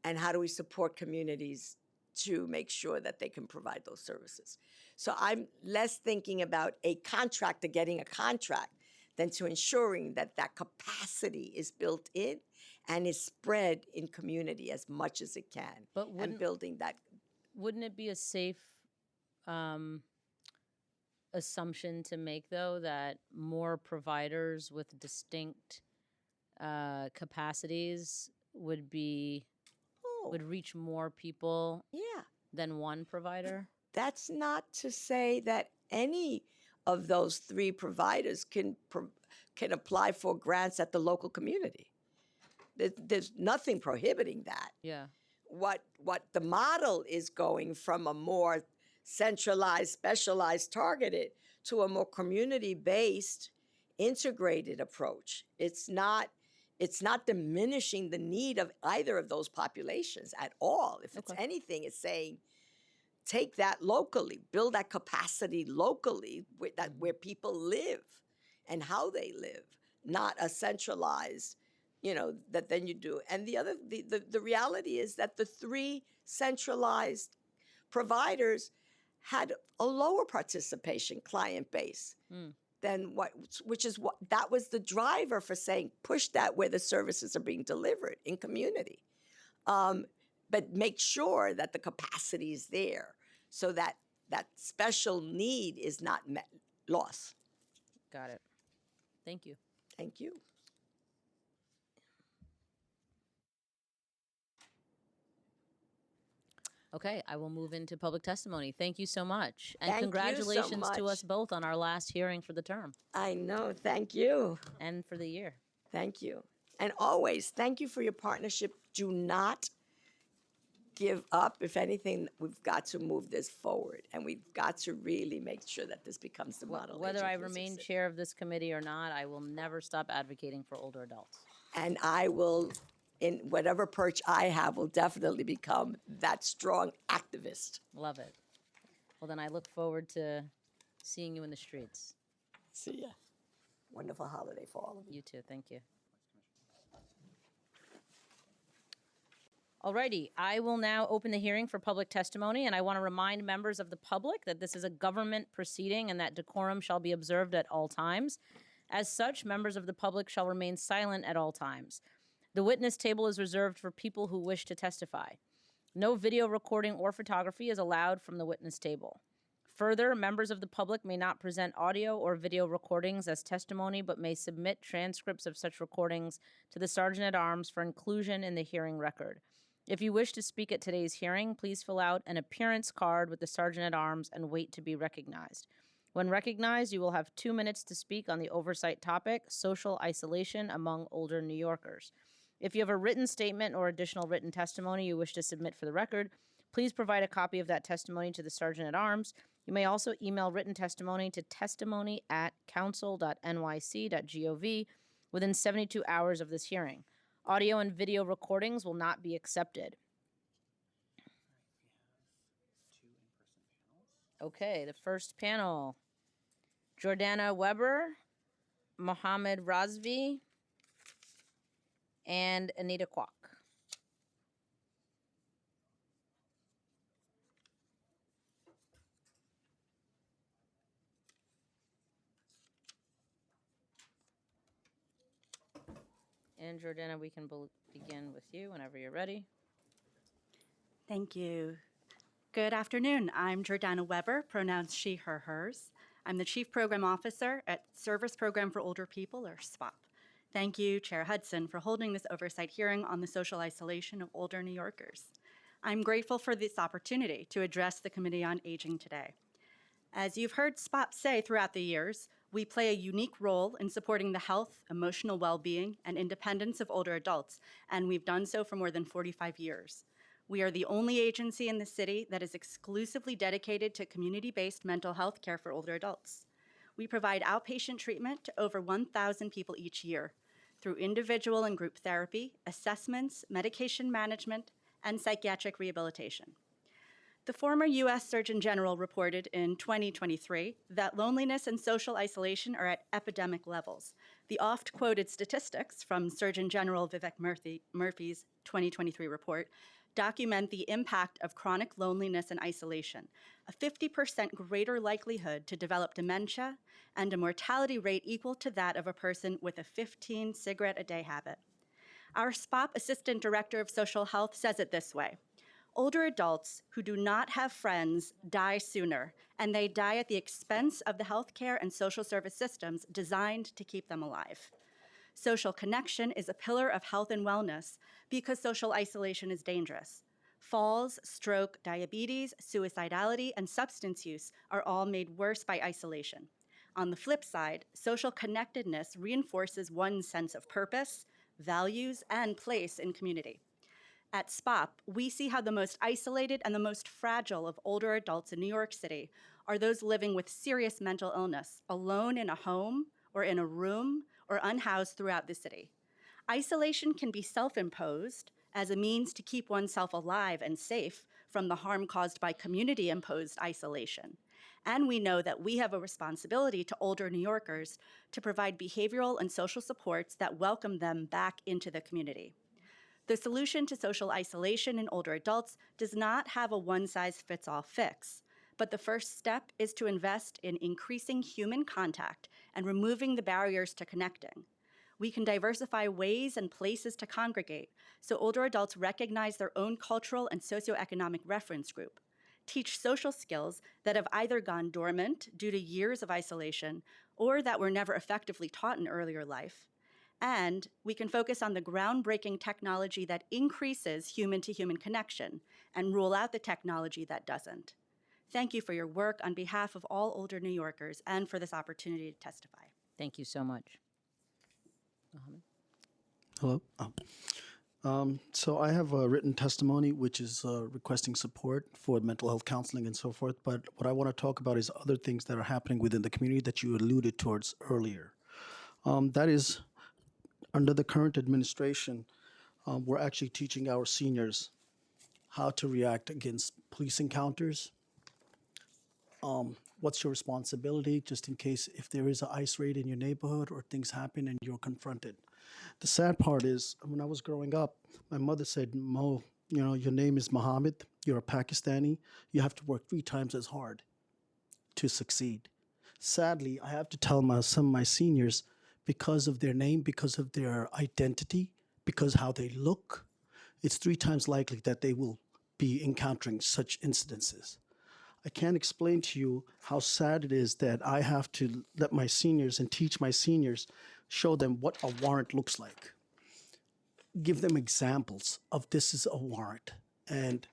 And how do we support communities to make sure that they can provide those services? So I'm less thinking about a contractor getting a contract than to ensuring that that capacity is built in and is spread in community as much as it can. But and building that. Wouldn't it be a safe assumption to make, though, that more providers with distinct capacities would reach more people than one provider? That's not to say that any of those three providers can apply for grants at the local community. There's nothing prohibiting that. Yeah. what the model is going from a more centralized, specialized, targeted to a more community-based, integrated approach. It's not diminishing the need of either of those populations at all. If it's Okay. anything, it's saying take that locally, build that capacity locally where people live and how they live, not a centralized, that then you do. And the reality is that the 3 centralized providers had a lower participation client base than that was the driver for saying push that where the services are being delivered in community. But make sure that the capacity is there so that that special need is not lost. Got it. Thank you. Thank you. Okay, I will move into public testimony. Thank you so much. And Thank you so congratulations to us much. both on our last hearing for the term I know. Thank you. and for the year. Thank you. And always, thank you for your partnership. Do not give up. If anything, we've got to move this forward, and we've got to really make sure that this becomes the model. Whether I agent remain 360. chair of this committee or not, I will never stop advocating for older adults. And I will, in whatever perch I have, will definitely become that strong activist. Love it. Well, then I look forward to seeing you in the streets. See ya. Wonderful holiday for all of you. You too. Thank you. Alrighty, I will now open the hearing for public testimony, and I want to remind members of the public that this is a government proceeding and that decorum shall be observed at all times. As such, members of the public shall remain silent at all times. The witness table is reserved for people who wish to testify. No video recording or photography is allowed from the witness table. Further, members of the public may not present audio or video recordings as testimony, but may submit transcripts of such recordings to the Sergeant-at-Arms for inclusion in the hearing record. If you wish to speak at today's hearing, please fill out an appearance card with the Sergeant-at-Arms and wait to be recognized. When recognized, you will have 2 minutes to speak on the oversight topic, social isolation among older New Yorkers. If you have a written statement or additional written testimony you wish to submit for the record, please provide a copy of that testimony to the Sergeant-at-Arms. You may also email written testimony to testimony@council.nyc.gov within 72 hours of this hearing. Audio and video recordings will not be accepted. Okay, the first panel. Jordana Weber, Mohammed Razvi, and Anita Kwok. And Jordana, we can begin with you whenever you're ready. Thank you. Good afternoon. I'm Jordana Weber, pronouns she, her, hers. I'm the Chief Program Officer at Service Program for Older People, or SPOP. Thank you, Chair Hudson, for holding this oversight hearing on the social isolation of older New Yorkers. I'm grateful for this opportunity to address the Committee on Aging today. As you've heard SPOP say throughout the years, we play a unique role in supporting the health, emotional well-being, and independence of older adults, and we've done so for more than 45 years. We are the only agency in the city that is exclusively dedicated to community-based mental health care for older adults. We provide outpatient treatment to over 1,000 people each year through individual and group therapy, assessments, medication management, and psychiatric rehabilitation. The former U.S. Surgeon General reported in 2023 that loneliness and social isolation are at epidemic levels. The oft-quoted statistics from Surgeon General Vivek Murthy's 2023 report document the impact of chronic loneliness and isolation, a 50% greater likelihood to develop dementia, and a mortality rate equal to that of a person with a 15-cigarette-a-day habit. Our SPOP Assistant Director of Social Health says it this way: older adults who do not have friends die sooner, and they die at the expense of the healthcare and social service systems designed to keep them alive. Social connection is a pillar of health and wellness because social isolation is dangerous. Falls, stroke, diabetes, suicidality, and substance use are all made worse by isolation. On the flip side, social connectedness reinforces one's sense of purpose, values, and place in community. At SPOP, we see how the most isolated and the most fragile of older adults in New York City are those living with serious mental illness, alone in a home or in a room or unhoused throughout the city. Isolation can be self-imposed as a means to keep oneself alive and safe from the harm caused by community-imposed isolation. And we know that we have a responsibility to older New Yorkers to provide behavioral and social supports that welcome them back into the community. The solution to social isolation in older adults does not have a one-size-fits-all fix, but the first step is to invest in increasing human contact and removing the barriers to connecting. We can diversify ways and places to congregate so older adults recognize their own cultural and socioeconomic reference group, teach social skills that have either gone dormant due to years of isolation or that were never effectively taught in earlier life, and we can focus on the groundbreaking technology that increases human-to-human connection and rule out the technology that doesn't. Thank you for your work on behalf of all older New Yorkers and for this opportunity to testify. Thank you so much. Mohammed? Hello. So I have a written testimony which is requesting support for mental health counseling and so forth. But what I want to talk about is other things that are happening within the community that you alluded towards earlier. That is, under the current administration, we're actually teaching our seniors how to react against police encounters. What's your responsibility just in case if there is an ICE raid in your neighborhood or things happen and you're confronted. The sad part is when I was growing up, my mother said, Mo, your name is Mohammed, you're a Pakistani, you have to work 3 times as hard to succeed. Sadly, I have to tell some of my seniors, because of their name, because of their identity, because how they look, it's 3 times likely that they will be encountering such incidences. I can't explain to you how sad it is that I have to let my seniors and teach my seniors, show them what a warrant looks like. Give them examples of this is a warrant. And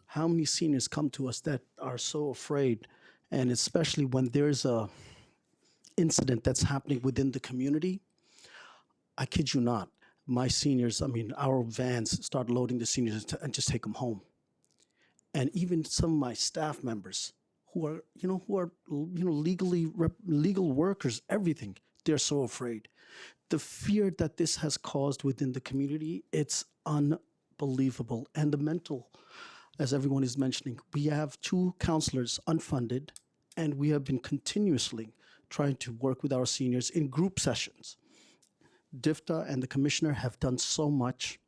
how many seniors come to us that are so afraid, and especially when there's a incident that's happening within the community. I kid you not, my seniors, our vans start loading the seniors and just take them home. And even some of my staff members who are legal workers, everything, they're so afraid. The fear that this has caused within the community, it's unbelievable. And the mental, as everyone is mentioning, we have 2 counselors unfunded, and we have been continuously trying to work with our seniors in group sessions. DIFTA and the commissioner have done so much.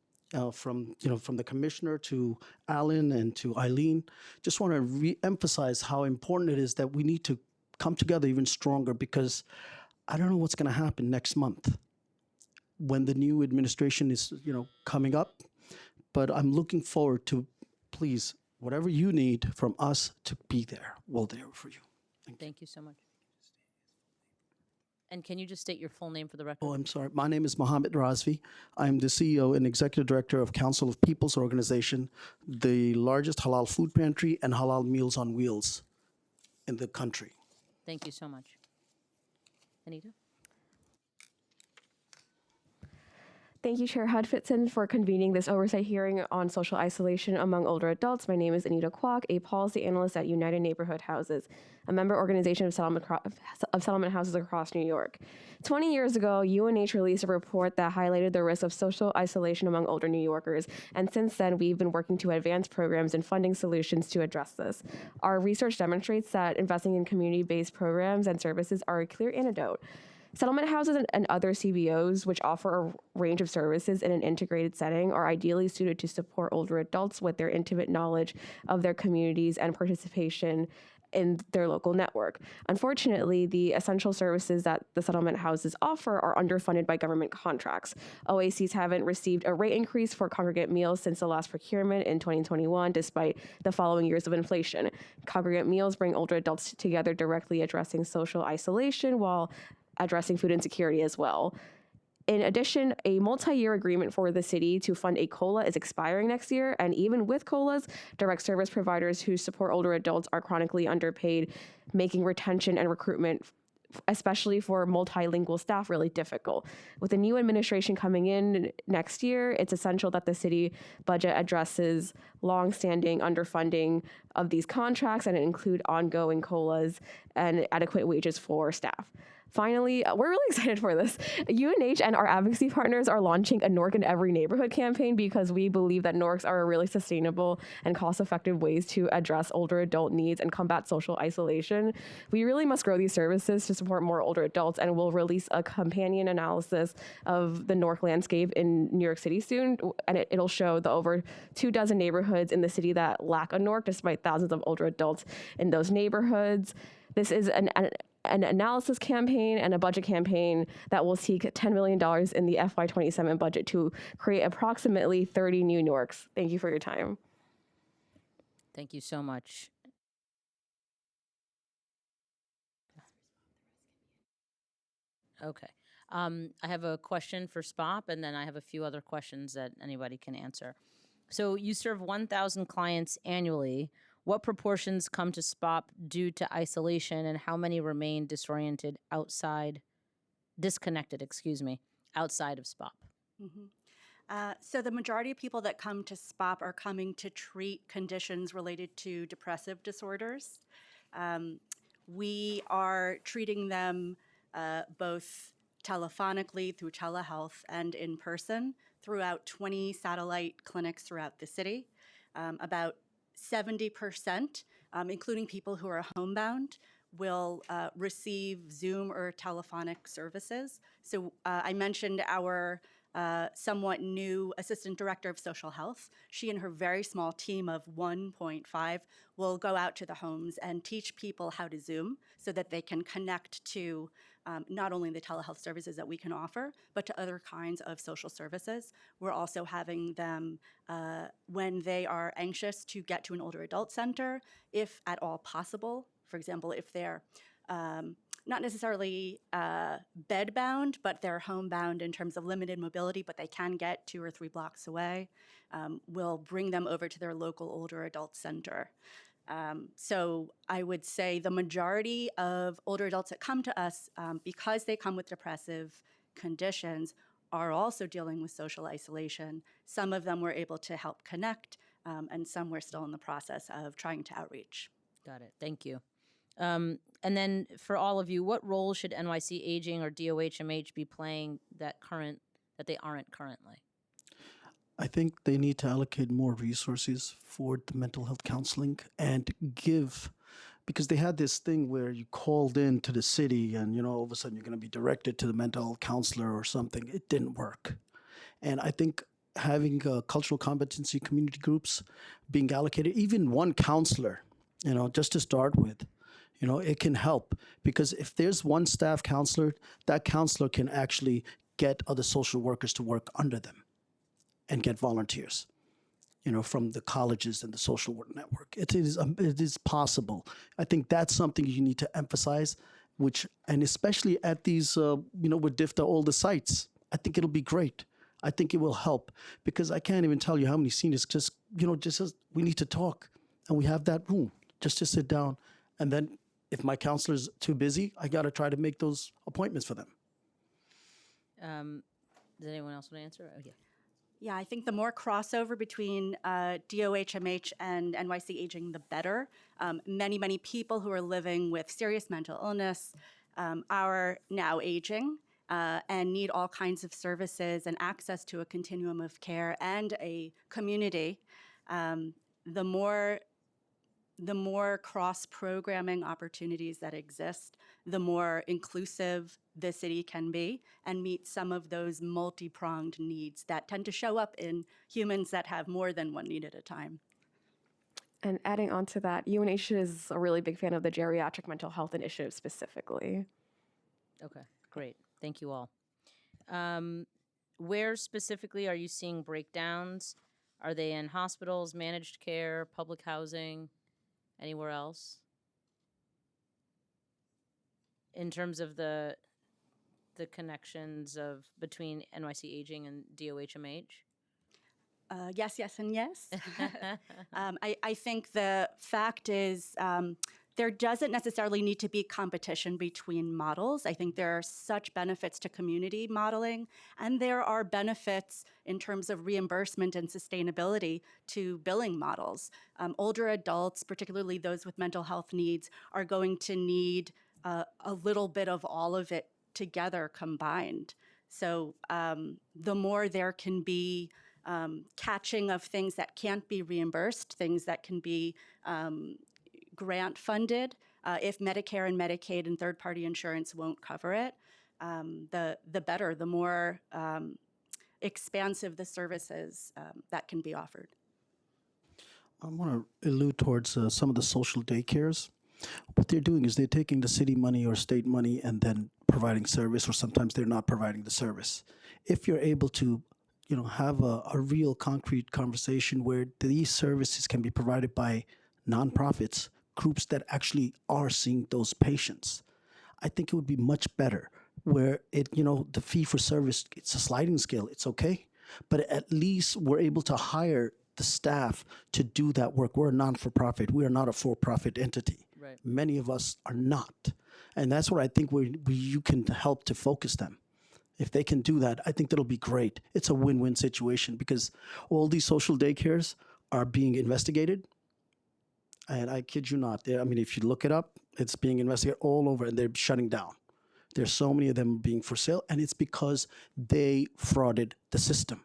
From the commissioner to Alan and to Eileen, just want to re-emphasize how important it is that we need to come together even stronger, because I don't know what's going to happen next month when the new administration is coming up, but I'm looking forward to, please, whatever you need from us to be there, we're there for you. Thank you so much. And can you just state your full name for the record? Oh, I'm sorry. My name is Mohammed Razvi. I'm the CEO and Executive Director of Council of People's Organization, the largest halal food pantry and halal meals on wheels in the country. Thank you so much. Anita? Thank you, Chair Hudfitson, for convening this oversight hearing on social isolation among older adults. My name is Anita Kwok, a policy analyst at United Neighborhood Houses, a member organization of settlement houses across New York. 20 years ago, UNH released a report that highlighted the risk of social isolation among older New Yorkers, and since then, we've been working to advance programs and funding solutions to address this. Our research demonstrates that investing in community-based programs and services are a clear antidote. Settlement houses and other CBOs, which offer a range of services in an integrated setting, are ideally suited to support older adults with their intimate knowledge of their communities and participation in their local network. Unfortunately, the essential services that the settlement houses offer are underfunded by government contracts. OACs haven't received a rate increase for congregate meals since the last procurement in 2021, despite the following years of inflation. Congregate meals bring older adults together, directly addressing social isolation while addressing food insecurity as well. In addition, a multi-year agreement for the city to fund a COLA is expiring next year, and even with COLAs, direct service providers who support older adults are chronically underpaid, making retention and recruitment especially for multilingual staff, really difficult. With the new administration coming in next year, it's essential that the city budget addresses longstanding underfunding of these contracts and include ongoing COLAs and adequate wages for staff. Finally, we're really excited for this. UNH and our advocacy partners are launching a NORC in every neighborhood campaign because we believe that NORCs are a really sustainable and cost-effective ways to address older adult needs and combat social isolation. We really must grow these services to support more older adults, and we'll release a companion analysis of the NORC landscape in New York City soon, and it'll show the over 24 neighborhoods in the city that lack a NORC despite thousands of older adults in those neighborhoods. This is an analysis campaign and a budget campaign that will seek $10 million in the FY27 budget to create approximately 30 new NORCs. Thank you for your time. Thank you so much. Okay. I have a question for SPOP, and then I have a few other questions that anybody can answer. So you serve 1,000 clients annually. What proportions come to SPOP due to isolation, and how many remain disconnected, outside of SPOP? So the majority of people that come to SPOP are coming to treat conditions related to depressive disorders. We are treating them both telephonically through telehealth and in person throughout 20 satellite clinics throughout the city. About 70%, including people who are homebound, will receive Zoom or telephonic services. So I mentioned our somewhat new Assistant Director of Social Health. She and her very small team of 1.5 will go out to the homes and teach people how to Zoom so that they can connect to not only the telehealth services that we can offer, but to other kinds of social services. We're also having them, when they are anxious, to get to an older adult center, if at all possible. For example, if they're not necessarily bed-bound, but they're homebound in terms of limited mobility, but they can get 2 or 3 blocks away, we'll bring them over to their local older adult center. So I would say the majority of older adults that come to us, because they come with depressive conditions, are also dealing with social isolation. Some of them we're able to help connect, and some we're still in the process of trying to outreach. Got it. Thank you. And then for all of you, what role should NYC Aging or DOHMH be playing that they aren't currently? I think they need to allocate more resources for the mental health counseling and give, because they had this thing where you called in to the city and, all of a sudden you're going to be directed to the mental health counselor or something. It didn't work. And I think having cultural competency community groups being allocated, even one counselor, just to start with, it can help, because if there's one staff counselor, that counselor can actually get other social workers to work under them and get volunteers, from the colleges and the social work network. It is possible. I think that's something you need to emphasize, and especially at these, with DIFTA older sites, I think it'll be great. I think it will help, because I can't even tell you how many seniors just we need to talk, and we have that room just to sit down. And then if my counselor's too busy, I got to try to make those appointments for them. Does anyone else want to answer? Oh, yeah. Yeah, I think the more crossover between DOHMH and NYC Aging, the better. Many people who are living with serious mental illness are now aging and need all kinds of services and access to a continuum of care and a community. The more cross-programming opportunities that exist, the more inclusive the city can be and meet some of those multi-pronged needs that tend to show up in humans that have more than one need at a time. And adding on to that, UNH is a really big fan of the geriatric mental health initiative specifically. Okay, great. Thank you all. Where specifically are you seeing breakdowns? Are they in hospitals, managed care, public housing, anywhere else? In terms of the connections between NYC Aging and DOHMH? Yes, and yes. I think the fact is there doesn't necessarily need to be competition between models. I think there are such benefits to community modeling, and there are benefits in terms of reimbursement and sustainability to billing models. Older adults, particularly those with mental health needs, are going to need a little bit of all of it together combined. So the more there can be catching of things that can't be reimbursed, things that can be grant funded, if Medicare and Medicaid and third-party insurance won't cover it, the better, the more expansive the services that can be offered. I want to allude towards some of the social daycares. What they're doing is they're taking the city money or state money and then providing service, or sometimes they're not providing the service. If you're able to, have a real concrete conversation where these services can be provided by nonprofits, groups that actually are seeing those patients, I think it would be much better. Where the fee for service, it's a sliding scale. It's okay, but at least we're able to hire the staff to do that work. We're a non-for-profit. We are not a for-profit entity. Right. Many of us are not. And that's where I think you can help to focus them. If they can do that, I think that'll be great. It's a win-win situation because all these social daycares are being investigated. And I kid you not, if you look it up, it's being investigated all over and they're shutting down. There's so many of them being for sale, and it's because they frauded the system.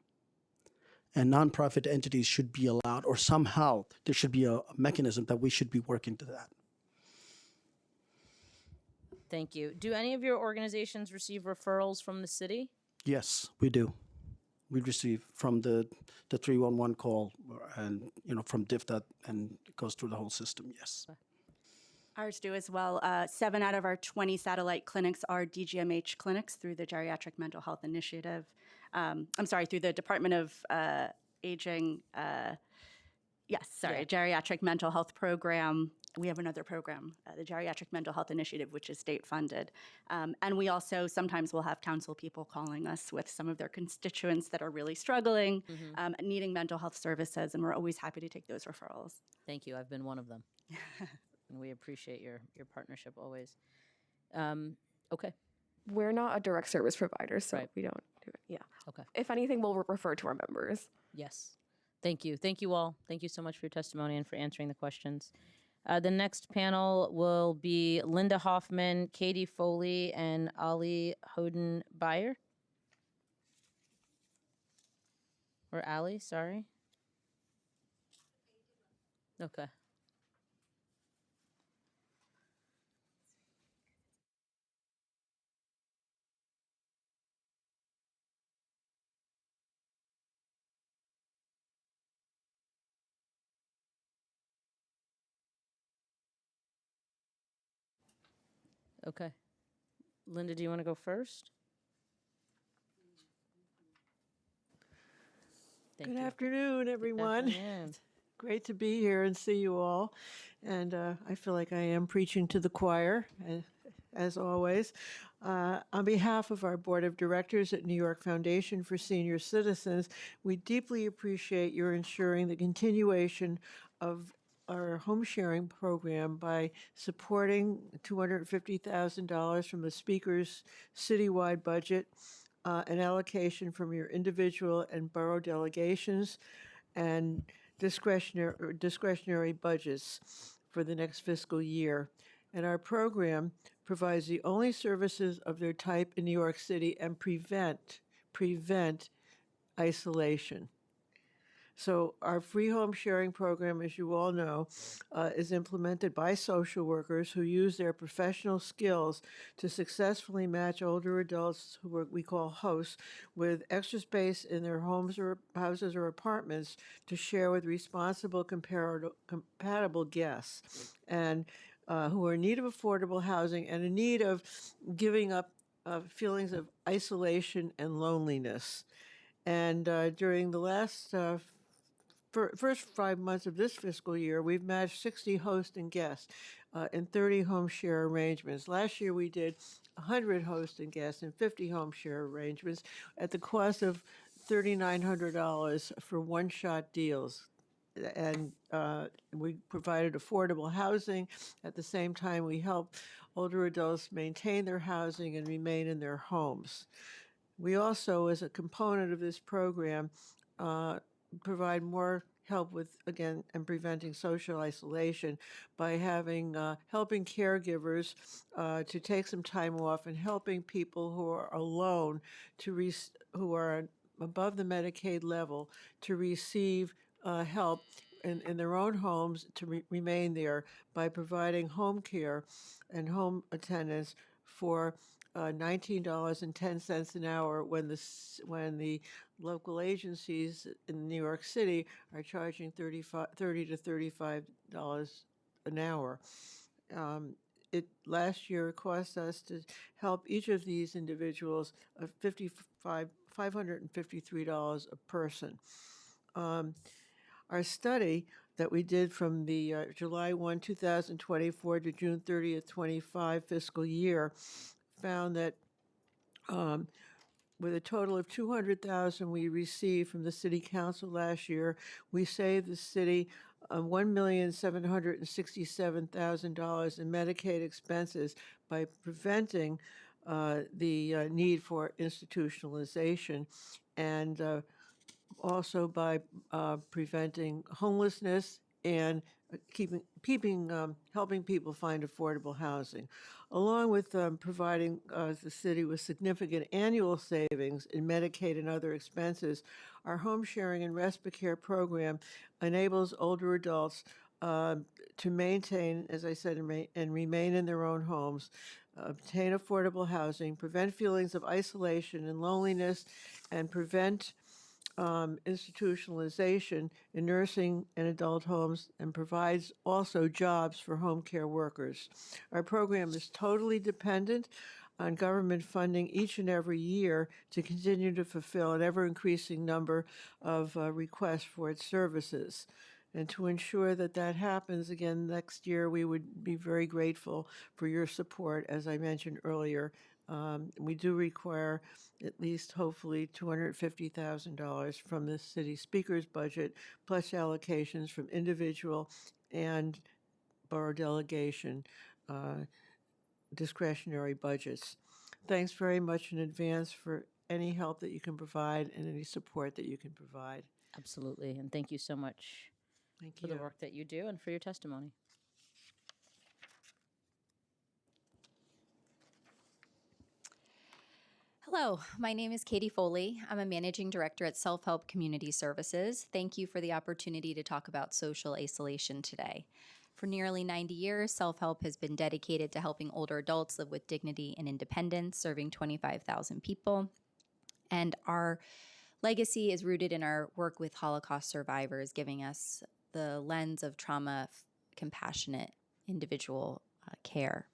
And nonprofit entities should be allowed, or somehow there should be a mechanism that we should be working to that. Thank you. Do any of your organizations receive referrals from the city? Yes, we do. We receive from the 311 call and, from DIFTA, and it goes through the whole system, yes. Ours do as well. 7 out of our 20 satellite clinics are DGMH clinics through the Geriatric Mental Health Initiative. Through the Department of Aging. Geriatric Mental Health Program. We have another program, the Geriatric Mental Health Initiative, which is state funded. And we also sometimes will have council people calling us with some of their constituents that are really struggling, needing mental health services, and we're always happy to take those referrals. Thank you. I've been one of them. And we appreciate your partnership always. Okay. We're not a direct service provider, so Right. we don't do it. Yeah. Okay. If anything, we'll refer to our members. Yes. Thank you. Thank you all. Thank you so much for your testimony and for answering the questions. The next panel will be Linda Hoffman, Katie Foley, and Ali Hoden Bayer. Or Ali, sorry. Okay. Okay. Linda, do you want to go first? Thank Good you. afternoon, everyone. Afternoon. Great to be here and see you all. And I feel like I am preaching to the choir, as always. On behalf of our Board of Directors at New York Foundation for Senior Citizens, we deeply appreciate your ensuring the continuation of our home sharing program by supporting $250,000 from the Speaker's citywide budget, an allocation from your individual and borough delegations, and discretionary budgets for the next fiscal year. And our program provides the only services of their type in New York City and prevent isolation. So our free home sharing program, as you all know, is implemented by social workers who use their professional skills to successfully match older adults, we call hosts, with extra space in their homes or houses or apartments to share with responsible, compatible guests, and who are in need of affordable housing and in need of giving up feelings of isolation and loneliness. And during the last first 5 months of this fiscal year, we've matched 60 hosts and guests in 30 home share arrangements. Last year, we did 100 hosts and guests and 50 home share arrangements at the cost of $3,900 for one-shot deals. and we provided affordable housing. At the same time, we help older adults maintain their housing and remain in their homes. We also, as a component of this program, provide more help with, again, and preventing social isolation by having helping caregivers to take some time off and helping people who are alone who are above the Medicaid level to receive help in their own homes to remain there by providing home care and home attendance for $19.10 an hour when the local agencies in New York City are charging $30 to $35 an hour. It last year cost us to help each of these individuals $553 a person. Our study that we did from the July 1, 2024 to June 30th, 25 fiscal year found that with a total of $200,000 we received from the city council last year, we saved the city $1,767,000 in Medicaid expenses by preventing the need for institutionalization, and also by preventing homelessness and helping people find affordable housing, along with providing the city with significant annual savings in Medicaid and other expenses. Our home sharing and respite care program enables older adults to maintain, as I said, and remain in their own homes, obtain affordable housing, prevent feelings of isolation and loneliness, and prevent institutionalization in nursing and adult homes, and provides also jobs for home care workers. Our program is totally dependent on government funding each and every year to continue to fulfill an ever-increasing number of requests for its services. And to ensure that that happens again next year, we would be very grateful for your support, as I mentioned earlier. We do require at least, hopefully, $250,000 from the city speaker's budget, plus allocations from individual and borough delegation discretionary budgets. Thanks very much in advance for any help that you can provide and any support that you can provide. Absolutely. And thank you so much Thank for you. the work that you do and for your testimony. Hello, my name is Katie Foley. I'm a managing director at Self Help Community Services. Thank you for the opportunity to talk about social isolation today. For nearly 90 years, Self Help has been dedicated to helping older adults live with dignity and independence, serving 25,000 people. And our legacy is rooted in our work with Holocaust survivors, giving us the lens of trauma, compassionate individual care.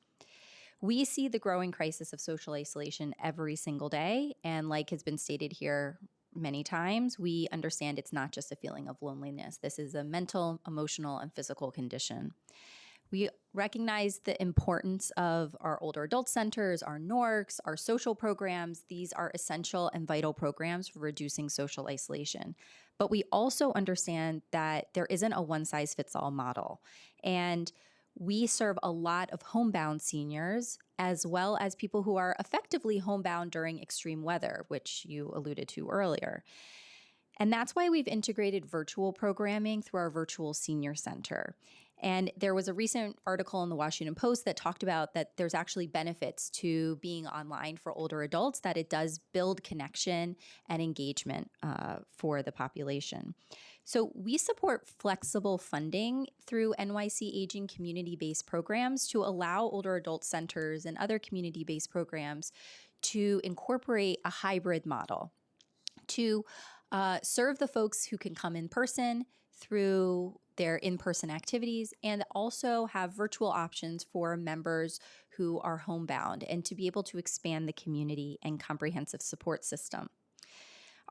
We see the growing crisis of social isolation every single day, and like has been stated here many times, we understand it's not just a feeling of loneliness. This is a mental, emotional, and physical condition. We recognize the importance of our older adult centers, our NORCs, our social programs. These are essential and vital programs for reducing social isolation. But we also understand that there isn't a one-size-fits-all model. And we serve a lot of homebound seniors, as well as people who are effectively homebound during extreme weather, which you alluded to earlier. And that's why we've integrated virtual programming through our virtual senior center. And there was a recent article in the Washington Post that talked about that there's actually benefits to being online for older adults, that it does build connection and engagement for the population. So we support flexible funding through NYC Aging community-based programs to allow older adult centers and other community-based programs to incorporate a hybrid model to serve the folks who can come in person through their in-person activities, and also have virtual options for members who are homebound, and to be able to expand the community and comprehensive support system.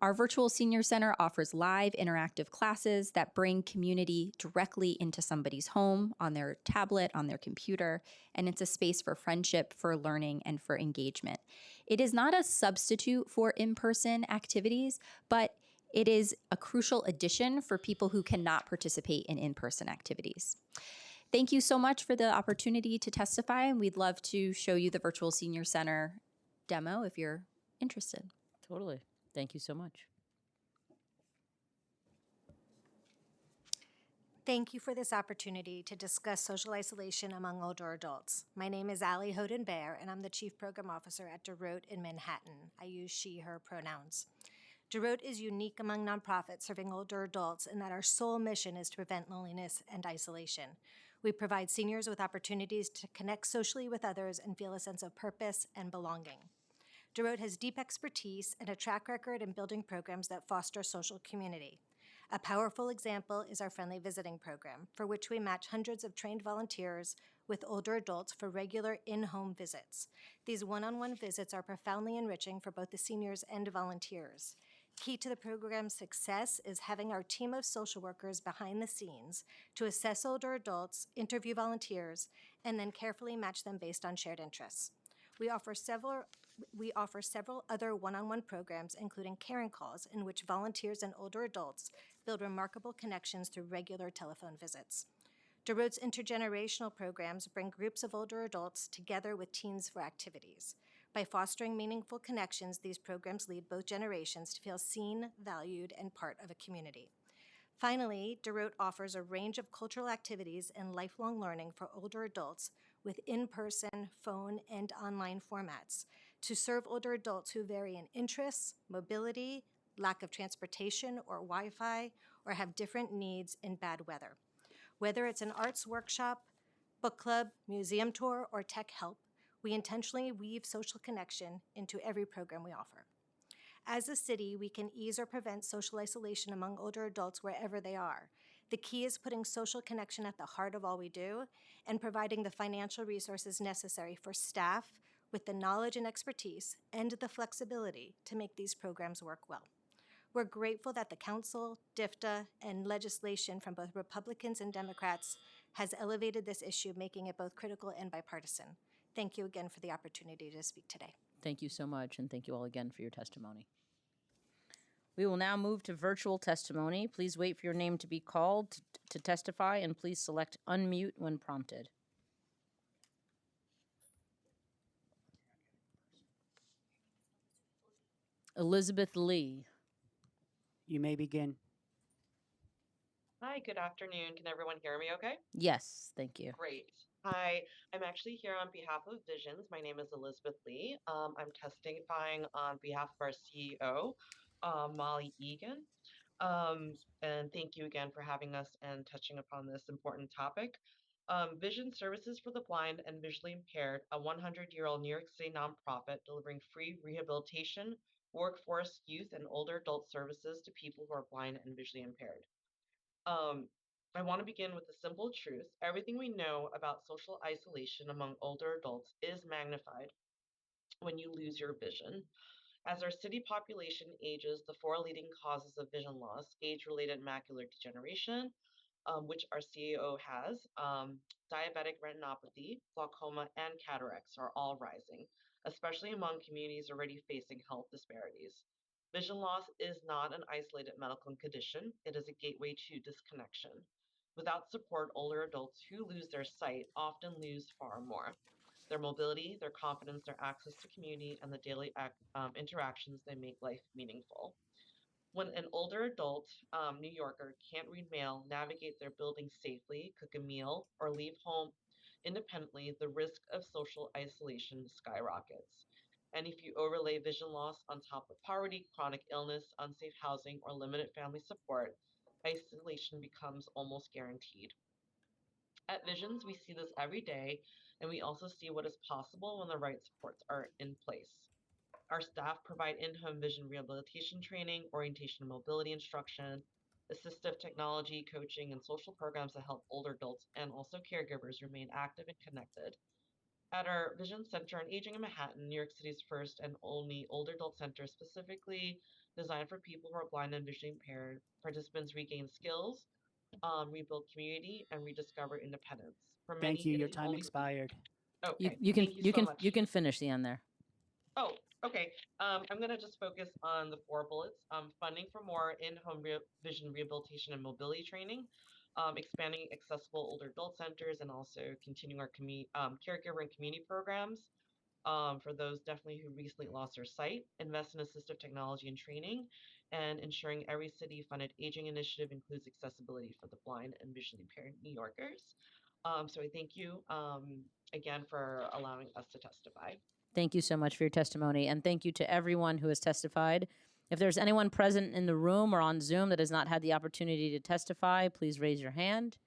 Our virtual senior center offers live interactive classes that bring community directly into somebody's home, on their tablet, on their computer, and it's a space for friendship, for learning, and for engagement. It is not a substitute for in-person activities, but It is a crucial addition for people who cannot participate in in-person activities. Thank you so much for the opportunity to testify, and we'd love to show you the Virtual Senior Center demo if you're interested. Totally. Thank you so much. Thank you for this opportunity to discuss social isolation among older adults. My name is Allie Hoden-Bear, and I'm the Chief Program Officer at DeRote in Manhattan. I use she, her pronouns. DeRote is unique among nonprofits serving older adults in that our sole mission is to prevent loneliness and isolation. We provide seniors with opportunities to connect socially with others and feel a sense of purpose and belonging. DeRote has deep expertise and a track record in building programs that foster social community. A powerful example is our Friendly Visiting Program, for which we match hundreds of trained volunteers with older adults for regular in-home visits. These one-on-one visits are profoundly enriching for both the seniors and volunteers. Key to the program's success is having our team of social workers behind the scenes to assess older adults, interview volunteers, and then carefully match them based on shared interests. We offer several other one-on-one programs, including caring calls, in which volunteers and older adults build remarkable connections through regular telephone visits. DeRote's intergenerational programs bring groups of older adults together with teens for activities. By fostering meaningful connections, these programs lead both generations to feel seen, valued, and part of a community. Finally, DeRote offers a range of cultural activities and lifelong learning for older adults with in-person, phone, and online formats to serve older adults who vary in interests, mobility, lack of transportation or Wi-Fi, or have different needs in bad weather. Whether it's an arts workshop, book club, museum tour, or tech help, we intentionally weave social connection into every program we offer. As a city, we can ease or prevent social isolation among older adults wherever they are. The key is putting social connection at the heart of all we do and providing the financial resources necessary for staff with the knowledge and expertise and the flexibility to make these programs work well. We're grateful that the Council, DFTA, and legislation from both Republicans and Democrats has elevated this issue, making it both critical and bipartisan. Thank you again for the opportunity to speak today. Thank you so much, and thank you all again for your testimony. We will now move to virtual testimony. Please wait for your name to be called to testify, and please select unmute when prompted. Elizabeth Lee. You may begin. Hi, good afternoon. Can everyone hear me okay? Yes, thank you. Great. Hi, I'm actually here on behalf of Visions. My name is Elizabeth Lee. I'm testifying on behalf of our CEO, Molly Egan. And thank you again for having us and touching upon this important topic. Vision Services for the Blind and Visually Impaired, a 100-year-old New York City nonprofit delivering free rehabilitation, workforce, youth, and older adult services to people who are blind and visually impaired. I want to begin with the simple truth. Everything we know about social isolation among older adults is magnified when you lose your vision. As our city population ages, the 4 leading causes of vision loss, age-related macular degeneration, which our CEO has, diabetic retinopathy, glaucoma, and cataracts are all rising, especially among communities already facing health disparities. Vision loss is not an isolated medical condition. It is a gateway to disconnection. Without support, older adults who lose their sight often lose far more. Their mobility, their confidence, their access to community, and the daily interactions that make life meaningful. When an older adult New Yorker can't read mail, navigate their building safely, cook a meal, or leave home independently, the risk of social isolation skyrockets. And if you overlay vision loss on top of poverty, chronic illness, unsafe housing, or limited family support, isolation becomes almost guaranteed. At Visions, we see this every day, and we also see what is possible when the right supports are in place. Our staff provide in-home vision rehabilitation training, orientation and mobility instruction, assistive technology, coaching, and social programs that help older adults and also caregivers remain active and connected. At our Vision Center on Aging in Manhattan, New York City's first and only older adult center specifically designed for people who are blind and visually impaired, participants regain skills, rebuild community, and rediscover independence. For many, Thank you. it Your is time only... expired. Okay, You can thank you so much. you can finish the end there. Oh, Okay, I'm going to just focus on the 4 bullets. Funding for more in-home vision rehabilitation and mobility training, expanding accessible older adult centers, and also continuing our caregiver and community programs for those definitely who recently lost their sight, invest in assistive technology and training, and ensuring every city-funded aging initiative includes accessibility for the blind and visually impaired New Yorkers. So I thank you again for allowing us to testify. Thank you so much for your testimony, and thank you to everyone who has testified. If there's anyone present in the room or on Zoom that has not had the opportunity to testify, please raise your hand.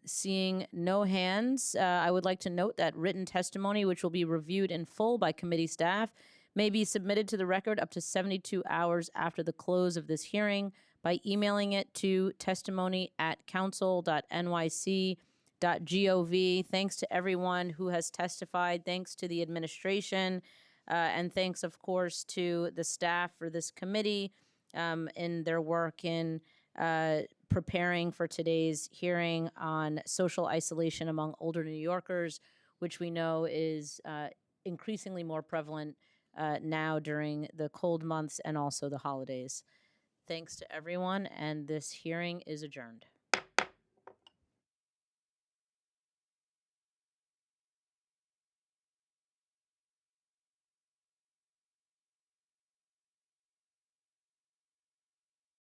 Seeing no hands, I would like to note that written testimony, which will be reviewed in full by committee staff, may be submitted to the record up to 72 hours after the close of this hearing by emailing it to testimony@council.nyc.gov. Thanks to everyone who has testified. Thanks to the administration. And thanks, of course, to the staff for this committee in their work in preparing for today's hearing on social isolation among older New Yorkers, which we know is increasingly more prevalent now during the cold months and also the holidays. Thanks to everyone, and this hearing is adjourned.